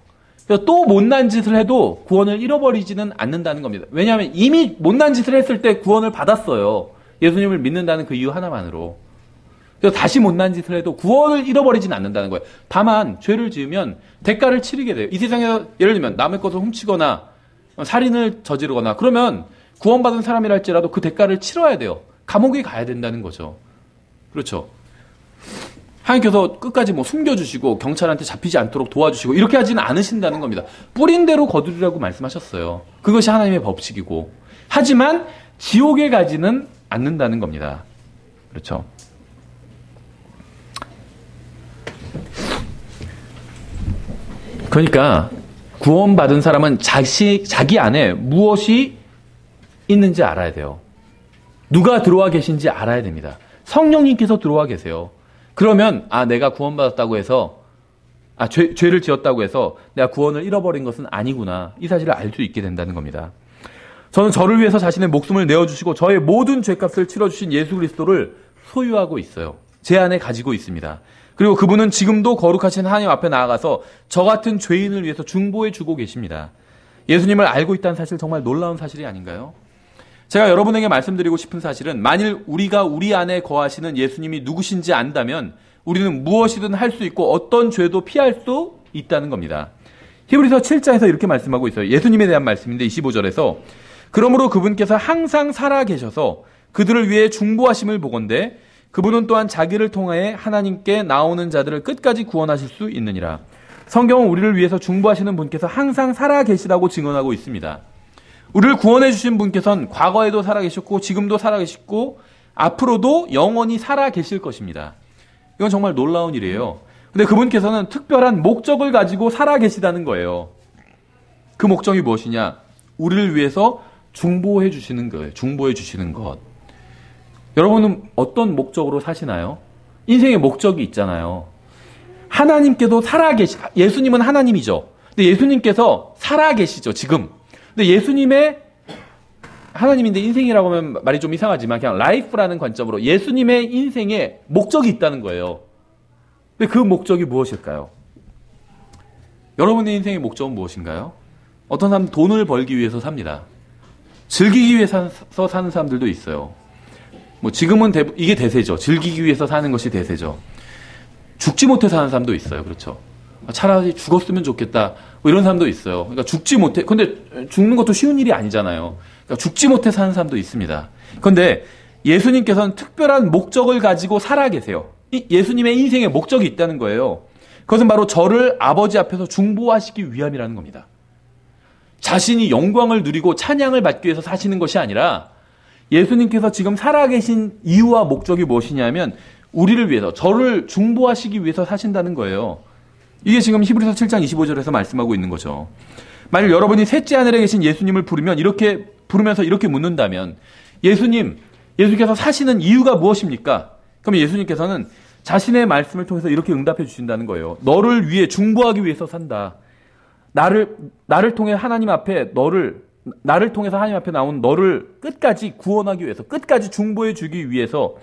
또 못난 짓을 해도 구원을 잃어버리지는 않는다는 겁니다. 왜냐하면 이미 못난 짓을 했을 때 구원을 받았어요. 예수님을 믿는다는 그 이유 하나만으로. 그래서 다시 못난 짓을 해도 구원을 잃어버리지는 않는다는 거예요. 다만 죄를 지으면 대가를 치르게 돼요. 이 세상에서 예를 들면 남의 것을 훔치거나 살인을 저지르거나 그러면 구원받은 사람이랄지라도 그 대가를 치러야 돼요. 감옥에 가야 된다는 거죠. 그렇죠. 하나님께서 끝까지 숨겨주시고 경찰한테 잡히지 않도록 도와주시고 이렇게 하지는 않으신다는 겁니다. 뿌린 대로 거두리라고 말씀하셨어요. 그것이 하나님의 법칙이고 하지만 지옥에 가지는 않는다는 겁니다. 그렇죠. 그러니까 구원받은 사람은 자기 안에 무엇이 있는지 알아야 돼요. 누가 들어와 계신지 알아야 됩니다. 성령님께서 들어와 계세요. 그러면 내가 구원받았다고 해서 죄를 지었다고 해서 내가 구원을 잃어버린 것은 아니구나. 이 사실을 알 수 있게 된다는 겁니다. 저는 저를 위해서 자신의 목숨을 내어주시고 저의 모든 죄값을 치러주신 예수 그리스도를 소유하고 있어요. 제 안에 가지고 있습니다. 그리고 그분은 지금도 거룩하신 하나님 앞에 나아가서 저 같은 죄인을 위해서 중보해 주고 계십니다. 예수님을 알고 있다는 사실 정말 놀라운 사실이 아닌가요? 제가 여러분에게 말씀드리고 싶은 사실은 만일 우리가 우리 안에 거하시는 예수님이 누구신지 안다면 우리는 무엇이든 할 수 있고 어떤 죄도 피할 수 있다는 겁니다. 히브리서 7장에서 이렇게 말씀하고 있어요. 예수님에 대한 말씀인데 25절에서 그러므로 그분께서 항상 살아 계셔서 그들을 위해 중보하심을 보건대 그분은 또한 자기를 통하여 하나님께 나오는 자들을 끝까지 구원하실 수 있느니라. 성경은 우리를 위해서 중보하시는 분께서 항상 살아 계시다고 증언하고 있습니다. 우리를 구원해 주신 분께서는 과거에도 살아 계셨고 지금도 살아 계시고 앞으로도 영원히 살아 계실 것입니다. 이건 정말 놀라운 일이에요. 근데 그분께서는 특별한 목적을 가지고 살아 계시다는 거예요. 그 목적이 무엇이냐? 우리를 위해서 중보해 주시는 거예요. 중보해 주시는 것. 여러분은 어떤 목적으로 사시나요? 인생의 목적이 있잖아요. 하나님께도 예수님은 하나님이죠. 근데 예수님께서 살아 계시죠, 지금. 근데 예수님의 하나님인데 인생이라고 하면 말이 좀 이상하지만 그냥 라이프라는 관점으로 예수님의 인생에 목적이 있다는 거예요. 근데 그 목적이 무엇일까요? 여러분의 인생의 목적은 무엇인가요? 어떤 사람은 돈을 벌기 위해서 삽니다. 즐기기 위해서 사는 사람들도 있어요. 지금은 이게 대세죠. 즐기기 위해서 사는 것이 대세죠. 죽지 못해 사는 사람도 있어요. 그렇죠. 차라리 죽었으면 좋겠다. 뭐 이런 사람도 있어요. 그러니까 죽지 못해. 근데 죽는 것도 쉬운 일이 아니잖아요. 그러니까 죽지 못해 사는 사람도 있습니다. 그런데 예수님께서는 특별한 목적을 가지고 살아 계세요. 예수님의 인생에 목적이 있다는 거예요. 그것은 바로 저를 아버지 앞에서 중보하시기 위함이라는 겁니다. 자신이 영광을 누리고 찬양을 받기 위해서 사시는 것이 아니라 예수님께서 지금 살아계신 이유와 목적이 무엇이냐면 우리를 위해서, 저를 중보하시기 위해서 사신다는 거예요. 이게 지금 히브리서 7장 25절에서 말씀하고 있는 거죠. 만약 여러분이 셋째 하늘에 계신 예수님을 부르면서 이렇게 묻는다면 예수님께서 사시는 이유가 무엇입니까? 그럼 예수님께서는 자신의 말씀을 통해서 이렇게 응답해 주신다는 거예요. 너를 위해 중보하기 위해서 산다. 나를 통해 하나님 앞에 나를 통해서 하나님 앞에 나온 너를 끝까지 구원하기 위해서, 끝까지 중보해 주기 위해서,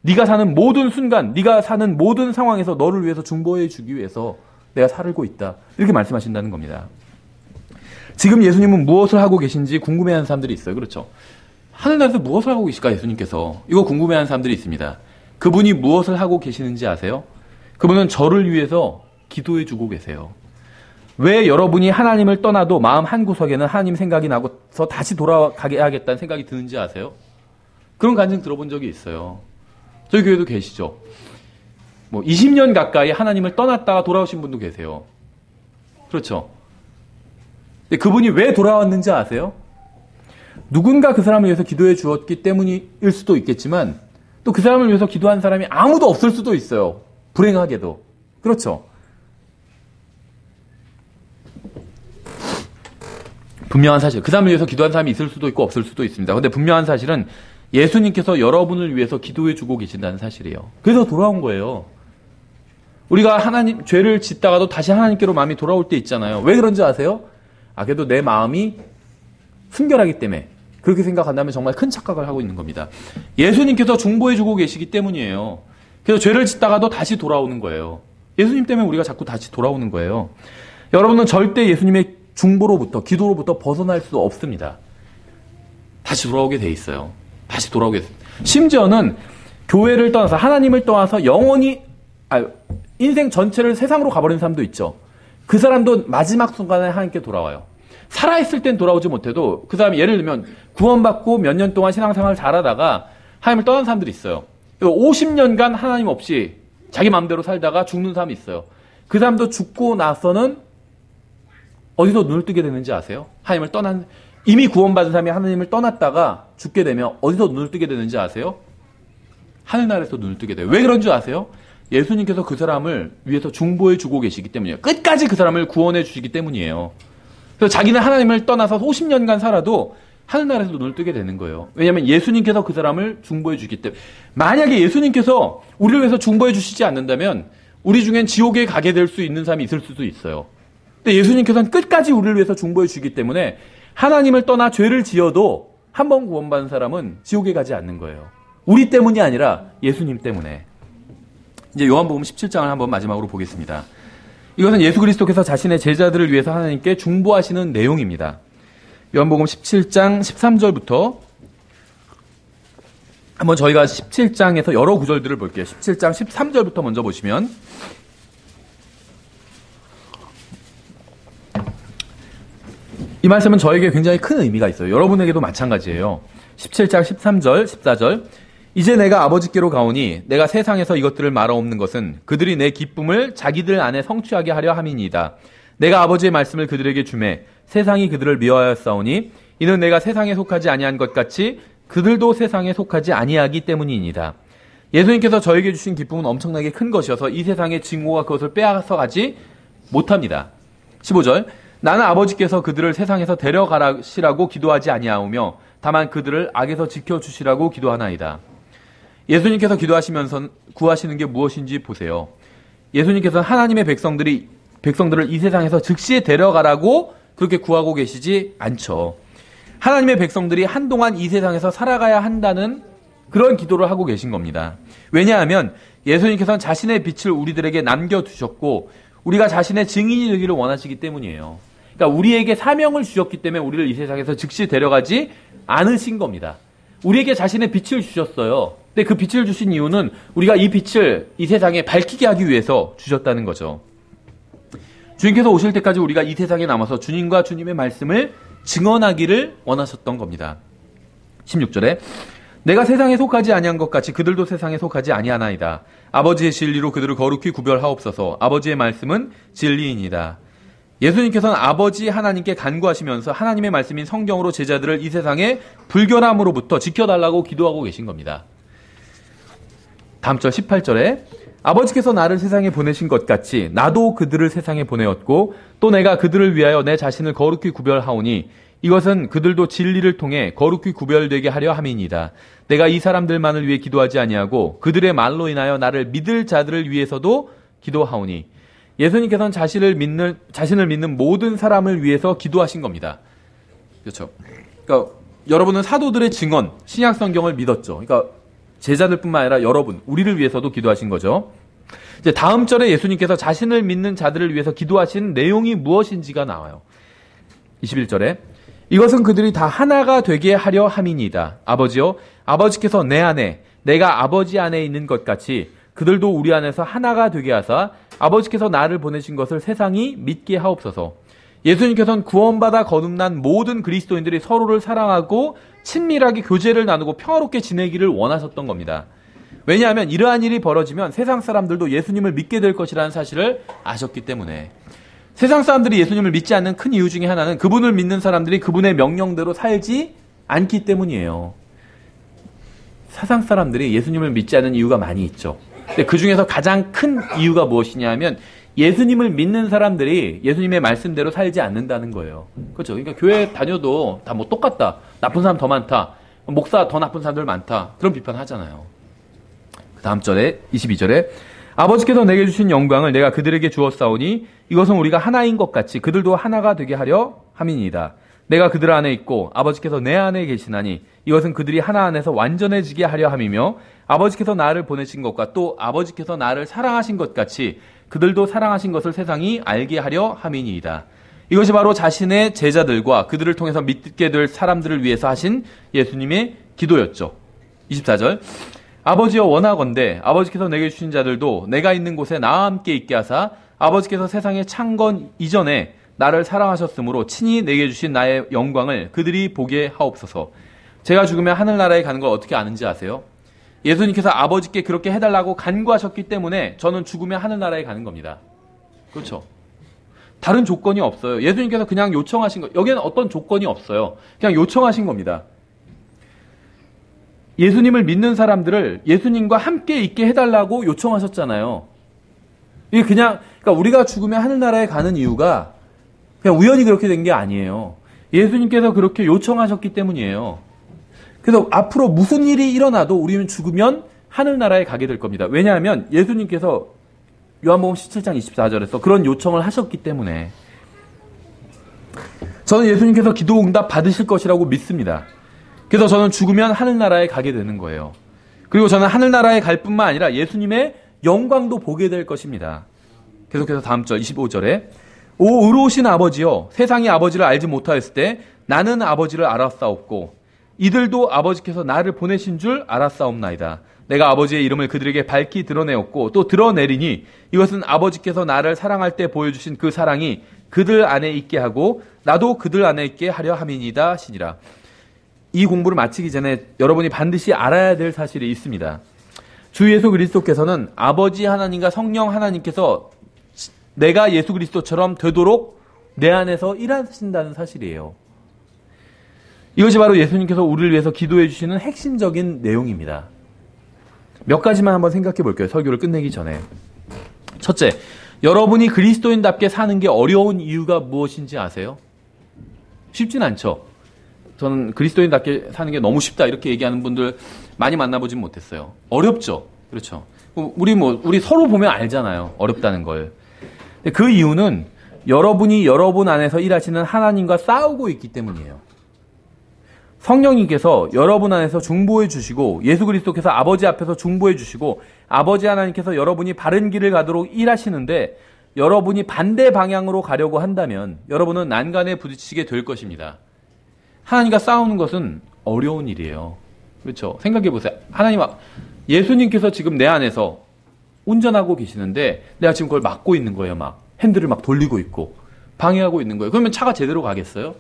네가 사는 모든 순간, 네가 사는 모든 상황에서 너를 위해서 중보해 주기 위해서 내가 살고 있다. 이렇게 말씀하신다는 겁니다. 지금 예수님은 무엇을 하고 계신지 궁금해하는 사람들이 있어요. 그렇죠? 하늘나라에서 무엇을 하고 계실까, 예수님께서? 이거 궁금해하는 사람들이 있습니다. 그분이 무엇을 하고 계시는지 아세요? 그분은 저를 위해서 기도해 주고 계세요. 왜 여러분이 하나님을 떠나도 마음 한구석에는 하나님 생각이 나고서 다시 돌아가게 하겠다는 생각이 드는지 아세요? 그런 간증 들어본 적이 있어요. 저희 교회도 계시죠? 20년 가까이 하나님을 떠났다가 돌아오신 분도 계세요. 그렇죠? 근데 그분이 왜 돌아왔는지 아세요? 누군가 그 사람을 위해서 기도해 주었기 때문일 수도 있겠지만 또 그 사람을 위해서 기도한 사람이 아무도 없을 수도 있어요. 불행하게도. 그렇죠? 분명한 사실, 그 사람을 위해서 기도한 사람이 있을 수도 있고 없을 수도 있습니다. 그런데 분명한 사실은 예수님께서 여러분을 위해서 기도해 주고 계신다는 사실이에요. 그래서 돌아온 거예요. 우리가 죄를 짓다가도 다시 하나님께로 마음이 돌아올 때 있잖아요. 왜 그런지 아세요? 그래도 내 마음이 순결하기 때문에, 그렇게 생각한다면 정말 큰 착각을 하고 있는 겁니다. 예수님께서 중보해 주고 계시기 때문이에요. 그래서 죄를 짓다가도 다시 돌아오는 거예요. 예수님 때문에 우리가 자꾸 다시 돌아오는 거예요. 여러분은 절대 예수님의 중보로부터, 기도로부터 벗어날 수 없습니다. 다시 돌아오게 돼 있어요. 다시 돌아오게 돼요. 심지어는 교회를 떠나서, 하나님을 떠나서 영원히, 인생 전체를 세상으로 가버린 사람도 있죠. 그 사람도 마지막 순간에 하나님께 돌아와요. 살아있을 땐 돌아오지 못해도 그 사람이, 예를 들면 구원받고 몇 년 동안 신앙생활을 잘하다가 하나님을 떠난 사람들이 있어요. 50년간 하나님 없이 자기 마음대로 살다가 죽는 사람이 있어요. 그 사람도 죽고 나서는 어디서 눈을 뜨게 되는지 아세요? 이미 구원받은 사람이 하나님을 떠났다가 죽게 되면 어디서 눈을 뜨게 되는지 아세요? 하늘나라에서 눈을 뜨게 돼요. 왜 그런 줄 아세요? 예수님께서 그 사람을 위해서 중보해 주고 계시기 때문이에요. 끝까지 그 사람을 구원해 주시기 때문이에요. 그래서 자기는 하나님을 떠나서 50년간 살아도 하늘나라에서 눈을 뜨게 되는 거예요. 왜냐하면 예수님께서 그 사람을 중보해 주기 때문에. 만약에 예수님께서 우리를 위해서 중보해 주시지 않는다면 우리 중엔 지옥에 가게 될 수 있는 사람이 있을 수도 있어요. 근데 예수님께서는 끝까지 우리를 위해서 중보해 주기 때문에 하나님을 떠나 죄를 지어도 한 번 구원받은 사람은 지옥에 가지 않는 거예요. 우리 때문이 아니라 예수님 때문에. 이제 요한복음 17장을 한번 마지막으로 보겠습니다. 이것은 예수 그리스도께서 자신의 제자들을 위해서 하나님께 중보하시는 내용입니다. 요한복음 17장 13절부터 한번 저희가 17장에서 여러 구절들을 볼게요. 17장 13절부터 먼저 보시면, 이 말씀은 저에게 굉장히 큰 의미가 있어요. 여러분에게도 마찬가지예요. 17장 13절, 14절. 이제 내가 아버지께로 가오니 내가 세상에서 이것들을 말하옵는 것은 그들이 내 기쁨을 자기들 안에 성취하게 하려 함이니이다. 내가 아버지의 말씀을 그들에게 주매 세상이 그들을 미워하였사오니 이는 내가 세상에 속하지 아니한 것 같이 그들도 세상에 속하지 아니하기 때문이니이다. 예수님께서 저에게 주신 기쁨은 엄청나게 큰 것이어서 이 세상의 증오가 그것을 빼앗아 가지 못합니다. 15절. 나는 아버지께서 그들을 세상에서 데려가시라고 기도하지 아니하오며 다만 그들을 악에서 지켜주시라고 기도하나이다. 예수님께서 기도하시면서 구하시는 게 무엇인지 보세요. 예수님께서는 하나님의 백성들을 이 세상에서 즉시 데려가라고 그렇게 구하고 계시지 않죠. 하나님의 백성들이 한동안 이 세상에서 살아가야 한다는 그런 기도를 하고 계신 겁니다. 왜냐하면 예수님께서는 자신의 빛을 우리들에게 남겨두셨고 우리가 자신의 증인이 되기를 원하시기 때문이에요. 그러니까 우리에게 사명을 주셨기 때문에 우리를 이 세상에서 즉시 데려가지 않으신 겁니다. 우리에게 자신의 빛을 주셨어요. 근데 그 빛을 주신 이유는 우리가 이 빛을 이 세상에 밝히게 하기 위해서 주셨다는 거죠. 주님께서 오실 때까지 우리가 이 세상에 남아서 주님과 주님의 말씀을 증언하기를 원하셨던 겁니다. 16절에 내가 세상에 속하지 아니한 것 같이 그들도 세상에 속하지 아니하나이다. 아버지의 진리로 그들을 거룩히 구별하옵소서. 아버지의 말씀은 진리이니이다. 예수님께서는 아버지 하나님께 간구하시면서 하나님의 말씀인 성경으로 제자들을 이 세상의 불결함으로부터 지켜달라고 기도하고 계신 겁니다. 다음 절 18절에 아버지께서 나를 세상에 보내신 것 같이 나도 그들을 세상에 보내었고 또 내가 그들을 위하여 내 자신을 거룩히 구별하오니 이것은 그들도 진리를 통해 거룩히 구별되게 하려 함이니이다. 내가 이 사람들만을 위해 기도하지 아니하고 그들의 말로 인하여 나를 믿을 자들을 위해서도 기도하오니 예수님께서는 자신을 믿는 모든 사람을 위해서 기도하신 겁니다. 그렇죠. 그러니까 여러분은 사도들의 증언, 신약 성경을 믿었죠. 그러니까 제자들뿐만 아니라 여러분, 우리를 위해서도 기도하신 거죠. 이제 다음 절에 예수님께서 자신을 믿는 자들을 위해서 기도하신 내용이 무엇인지가 나와요. 21절에 이것은 그들이 다 하나가 되게 하려 함이니이다. 아버지여, 아버지께서 내 안에, 내가 아버지 안에 있는 것 같이 그들도 우리 안에서 하나가 되게 하사 아버지께서 나를 보내신 것을 세상이 믿게 하옵소서. 예수님께서는 구원받아 거듭난 모든 그리스도인들이 서로를 사랑하고 친밀하게 교제를 나누고 평화롭게 지내기를 원하셨던 겁니다. 왜냐하면 이러한 일이 벌어지면 세상 사람들도 예수님을 믿게 될 것이라는 사실을 아셨기 때문에. 세상 사람들이 예수님을 믿지 않는 큰 이유 중에 하나는 그분을 믿는 사람들이 그분의 명령대로 살지 않기 때문이에요. 세상 사람들이 예수님을 믿지 않는 이유가 많이 있죠. 근데 그 중에서 가장 큰 이유가 무엇이냐 하면 예수님을 믿는 사람들이 예수님의 말씀대로 살지 않는다는 거예요. 그렇죠. 그러니까 교회 다녀도 다 뭐 똑같다. 나쁜 사람 더 많다. 목사 더 나쁜 사람들 많다. 그런 비판하잖아요. 그 다음 절에 22절에 아버지께서 내게 주신 영광을 내가 그들에게 주었사오니 이것은 우리가 하나인 것 같이 그들도 하나가 되게 하려 함이니이다. 내가 그들 안에 있고 아버지께서 내 안에 계시나니 이것은 그들이 하나 안에서 완전해지게 하려 함이며 아버지께서 나를 보내신 것과 또 아버지께서 나를 사랑하신 것 같이 그들도 사랑하신 것을 세상이 알게 하려 함이니이다. 이것이 바로 자신의 제자들과 그들을 통해서 믿게 될 사람들을 위해서 하신 예수님의 기도였죠. 24절 아버지여 원하건대 아버지께서 내게 주신 자들도 내가 있는 곳에 나와 함께 있게 하사 아버지께서 세상의 창건 이전에 나를 사랑하셨으므로 친히 내게 주신 나의 영광을 그들이 보게 하옵소서. 제가 죽으면 하늘나라에 가는 걸 어떻게 아는지 아세요? 예수님께서 아버지께 그렇게 해달라고 간구하셨기 때문에 저는 죽으면 하늘나라에 가는 겁니다. 그렇죠? 다른 조건이 없어요. 예수님께서 그냥 요청하신 거, 여기에는 어떤 조건이 없어요. 그냥 요청하신 겁니다. 예수님을 믿는 사람들을 예수님과 함께 있게 해달라고 요청하셨잖아요. 이게 그러니까 우리가 죽으면 하늘나라에 가는 이유가 그냥 우연히 그렇게 된 게 아니에요. 예수님께서 그렇게 요청하셨기 때문이에요. 그래서 앞으로 무슨 일이 일어나도 우리는 죽으면 하늘나라에 가게 될 겁니다. 왜냐하면 예수님께서 요한복음 17장 24절에서 그런 요청을 하셨기 때문에 저는 예수님께서 기도 응답 받으실 것이라고 믿습니다. 그래서 저는 죽으면 하늘나라에 가게 되는 거예요. 그리고 저는 하늘나라에 갈 뿐만 아니라 예수님의 영광도 보게 될 것입니다. 계속해서 다음 절 25절에 오 의로우신 아버지여 세상이 아버지를 알지 못하였을 때 나는 아버지를 알았사옵고 이들도 아버지께서 나를 보내신 줄 알았사옵나이다. 내가 아버지의 이름을 그들에게 밝히 드러내었고 또 드러내리니 이것은 아버지께서 나를 사랑할 때 보여주신 그 사랑이 그들 안에 있게 하고 나도 그들 안에 있게 하려 함이니이다 시니라. 이 공부를 마치기 전에 여러분이 반드시 알아야 될 사실이 있습니다. 주 예수 그리스도께서는 아버지 하나님과 성령 하나님께서 내가 예수 그리스도처럼 되도록 내 안에서 일하신다는 사실이에요. 이것이 바로 예수님께서 우리를 위해서 기도해 주시는 핵심적인 내용입니다. 몇 가지만 한번 생각해 볼게요. 설교를 끝내기 전에. 첫째, 여러분이 그리스도인답게 사는 게 어려운 이유가 무엇인지 아세요? 쉽진 않죠. 저는 그리스도인답게 사는 게 너무 쉽다 이렇게 얘기하는 분들 많이 만나보진 못했어요. 어렵죠. 그렇죠. 우리 서로 보면 알잖아요. 어렵다는 걸. 그 이유는 여러분이 여러분 안에서 일하시는 하나님과 싸우고 있기 때문이에요. 성령님께서 여러분 안에서 중보해 주시고 예수 그리스도께서 아버지 앞에서 중보해 주시고 아버지 하나님께서 여러분이 바른 길을 가도록 일하시는데 여러분이 반대 방향으로 가려고 한다면 여러분은 난간에 부딪히게 될 것입니다. 하나님과 싸우는 것은 어려운 일이에요. 그렇죠? 생각해 보세요. 예수님께서 지금 내 안에서 운전하고 계시는데 내가 지금 그걸 막고 있는 거예요. 막 핸들을 막 돌리고 있고 방해하고 있는 거예요. 그러면 차가 제대로 가겠어요?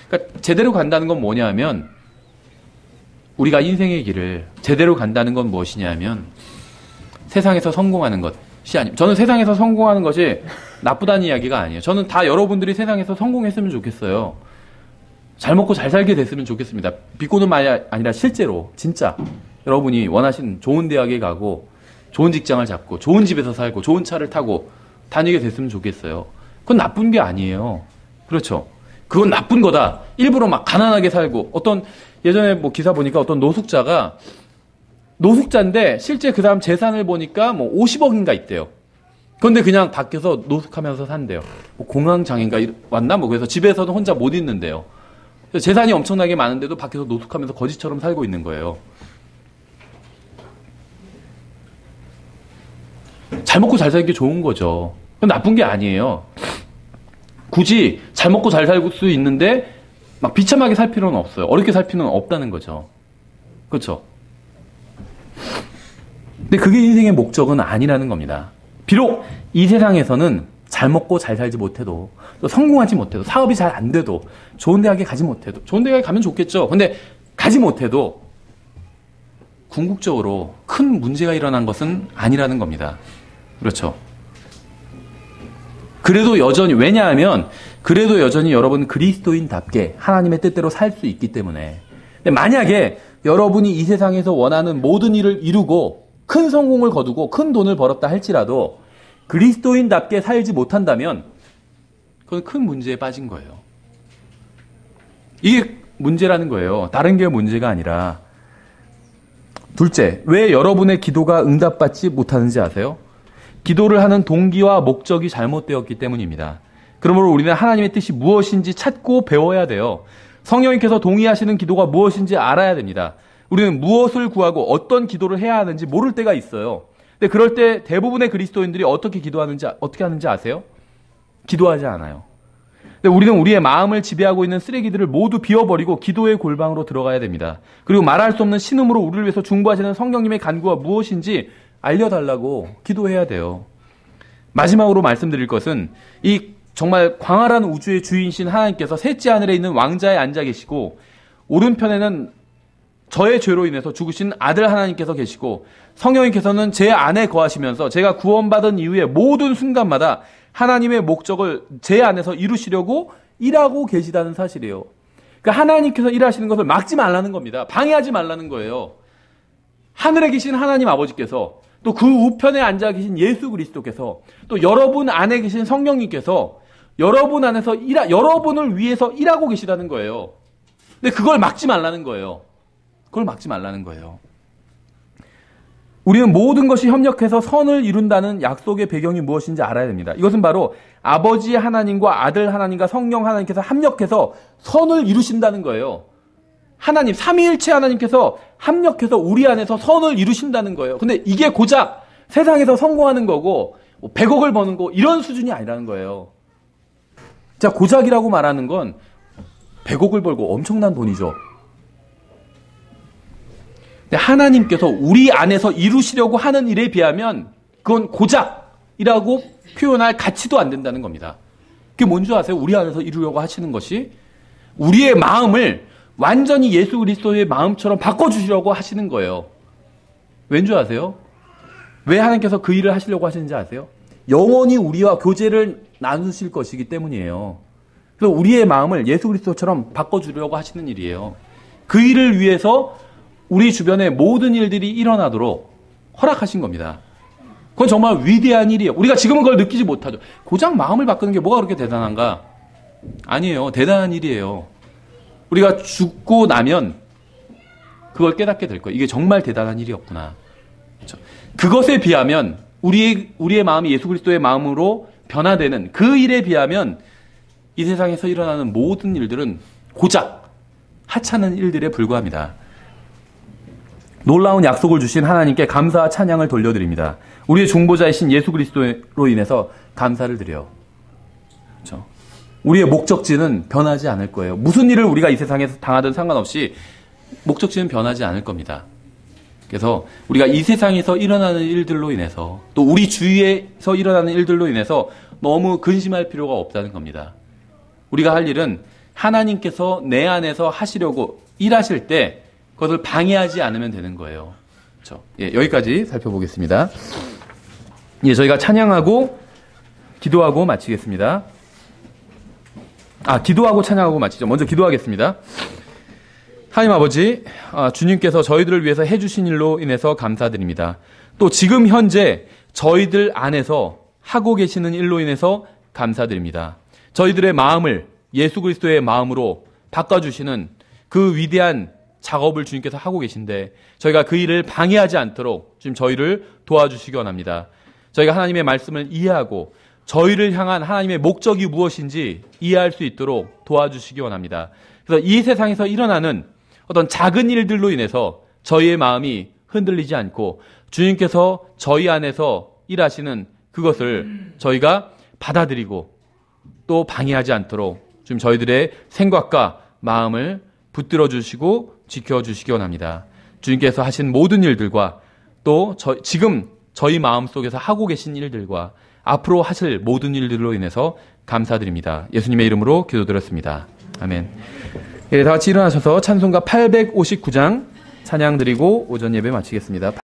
그러니까 제대로 간다는 건 뭐냐면 우리가 인생의 길을 제대로 간다는 건 무엇이냐면 세상에서 성공하는 것이 아니에요. 저는 세상에서 성공하는 것이 나쁘다는 이야기가 아니에요. 저는 다 여러분들이 세상에서 성공했으면 좋겠어요. 잘 먹고 잘 살게 됐으면 좋겠습니다. 비꼬는말이 아니라 실제로 진짜 여러분이 원하시는 좋은 대학에 가고 좋은 직장을 잡고 좋은 집에서 살고 좋은 차를 타고 다니게 됐으면 좋겠어요. 그건 나쁜 게 아니에요. 그렇죠? 그건 나쁜 거다. 일부러 막 가난하게 살고 어떤 예전에 뭐 기사 보니까 어떤 노숙자인데 실제 그 사람 재산을 보니까 뭐 50억인가 있대요. 그런데 그냥 밖에서 노숙하면서 산대요. 뭐 공황장애인가 왔나? 뭐 그래서 집에서는 혼자 못 있는데요. 그래서 재산이 엄청나게 많은데도 밖에서 노숙하면서 거지처럼 살고 있는 거예요. 잘 먹고 잘 사는 게 좋은 거죠. 그건 나쁜 게 아니에요. 굳이 잘 먹고 잘 살 수 있는데 막 비참하게 살 필요는 없어요. 어렵게 살 필요는 없다는 거죠. 그렇죠? 근데 그게 인생의 목적은 아니라는 겁니다. 비록 이 세상에서는 잘 먹고 잘 살지 못해도 또 성공하지 못해도 사업이 잘 안 돼도 좋은 대학에 가지 못해도 좋은 대학에 가면 좋겠죠. 근데 가지 못해도 궁극적으로 큰 문제가 일어난 것은 아니라는 겁니다. 그렇죠? 그래도 여전히 왜냐하면 그래도 여전히 여러분 그리스도인답게 하나님의 뜻대로 살 수 있기 때문에. 근데 만약에 여러분이 이 세상에서 원하는 모든 일을 이루고 큰 성공을 거두고 큰 돈을 벌었다 할지라도 그리스도인답게 살지 못한다면 그건 큰 문제에 빠진 거예요. 이게 문제라는 거예요. 다른 게 문제가 아니라. 둘째, 왜 여러분의 기도가 응답받지 못하는지 아세요? 기도를 하는 동기와 목적이 잘못되었기 때문입니다. 그러므로 우리는 하나님의 뜻이 무엇인지 찾고 배워야 돼요. 성령님께서 동의하시는 기도가 무엇인지 알아야 됩니다. 우리는 무엇을 구하고 어떤 기도를 해야 하는지 모를 때가 있어요. 근데 그럴 때 대부분의 그리스도인들이 어떻게 하는지 아세요? 기도하지 않아요. 근데 우리는 우리의 마음을 지배하고 있는 쓰레기들을 모두 비워버리고 기도의 골방으로 들어가야 됩니다. 그리고 말할 수 없는 신음으로 우리를 위해서 중보하시는 성령님의 간구가 무엇인지 알려달라고 기도해야 돼요. 마지막으로 말씀드릴 것은 이 정말 광활한 우주의 주인이신 하나님께서 셋째 하늘에 있는 왕자에 앉아 계시고 오른편에는 저의 죄로 인해서 죽으신 아들 하나님께서 계시고 성령님께서는 제 안에 거하시면서 제가 구원받은 이후에 모든 순간마다 하나님의 목적을 제 안에서 이루시려고 일하고 계시다는 사실이에요. 그러니까 하나님께서 일하시는 것을 막지 말라는 겁니다. 방해하지 말라는 거예요. 하늘에 계신 하나님 아버지께서 또 그 우편에 앉아 계신 예수 그리스도께서 또 여러분 안에 계신 성령님께서 여러분 안에서 여러분을 위해서 일하고 계시다는 거예요. 근데 그걸 막지 말라는 거예요. 그걸 막지 말라는 거예요. 우리는 모든 것이 협력해서 선을 이룬다는 약속의 배경이 무엇인지 알아야 됩니다. 이것은 바로 아버지 하나님과 아들 하나님과 성령 하나님께서 합력해서 선을 이루신다는 거예요. 하나님, 삼위일체 하나님께서 합력해서 우리 안에서 선을 이루신다는 거예요. 근데 이게 고작 세상에서 성공하는 거고 100억을 버는 거 이런 수준이 아니라는 거예요. 자, 고작이라고 말하는 건 100억을 벌고 엄청난 돈이죠. 근데 하나님께서 우리 안에서 이루시려고 하는 일에 비하면 그건 고작이라고 표현할 가치도 안 된다는 겁니다. 그게 뭔지 아세요? 우리 안에서 이루려고 하시는 것이 우리의 마음을 완전히 예수 그리스도의 마음처럼 바꿔주시려고 하시는 거예요. 왠지 아세요? 왜 하나님께서 그 일을 하시려고 하시는지 아세요? 영원히 우리와 교제를 나누실 것이기 때문이에요. 그래서 우리의 마음을 예수 그리스도처럼 바꿔주려고 하시는 일이에요. 그 일을 위해서 우리 주변의 모든 일들이 일어나도록 허락하신 겁니다. 그건 정말 위대한 일이에요. 우리가 지금은 그걸 느끼지 못하죠. 고작 마음을 바꾸는 게 뭐가 그렇게 대단한가? 아니에요. 대단한 일이에요. 우리가 죽고 나면 그걸 깨닫게 될 거예요. 이게 정말 대단한 일이었구나. 그렇죠? 그것에 비하면 우리의 마음이 예수 그리스도의 마음으로 변화되는 그 일에 비하면 이 세상에서 일어나는 모든 일들은 고작 하찮은 일들에 불과합니다. 놀라운 약속을 주신 하나님께 감사와 찬양을 돌려드립니다. 우리의 중보자이신 예수 그리스도로 인해서 감사를 드려요. 그렇죠? 우리의 목적지는 변하지 않을 거예요. 무슨 일을 우리가 이 세상에서 당하든 상관없이 목적지는 변하지 않을 겁니다. 그래서 우리가 이 세상에서 일어나는 일들로 인해서 또 우리 주위에서 일어나는 일들로 인해서 너무 근심할 필요가 없다는 겁니다. 우리가 할 일은 하나님께서 내 안에서 하시려고 일하실 때 그것을 방해하지 않으면 되는 거예요. 그렇죠? 예, 여기까지 살펴보겠습니다. 예, 저희가 찬양하고 기도하고 마치겠습니다. 기도하고 찬양하고 마치죠. 먼저 기도하겠습니다. 하나님 아버지, 주님께서 저희들을 위해서 해주신 일로 인해서 감사드립니다. 또 지금 현재 저희들 안에서 하고 계시는 일로 인해서 감사드립니다. 저희들의 마음을 예수 그리스도의 마음으로 바꿔주시는 그 위대한 작업을 주님께서 하고 계신데 저희가 그 일을 방해하지 않도록 지금 저희를 도와주시기 원합니다. 저희가 하나님의 말씀을 이해하고 저희를 향한 하나님의 목적이 무엇인지 이해할 수 있도록 도와주시기 원합니다. 그래서 이 세상에서 일어나는 어떤 작은 일들로 인해서 저희의 마음이 흔들리지 않고 주님께서 저희 안에서 일하시는 그것을 저희가 받아들이고 또 방해하지 않도록 지금 저희들의 생각과 마음을 붙들어 주시고 지켜주시기 원합니다. 주님께서 하신 모든 일들과 또 지금 저희 마음속에서 하고 계신 일들과 앞으로 하실 모든 일들로 인해서 감사드립니다. 예수님의 이름으로 기도드렸습니다. 아멘. 예, 다 같이 일어나셔서 찬송가 859장 찬양 드리고 오전 예배 마치겠습니다.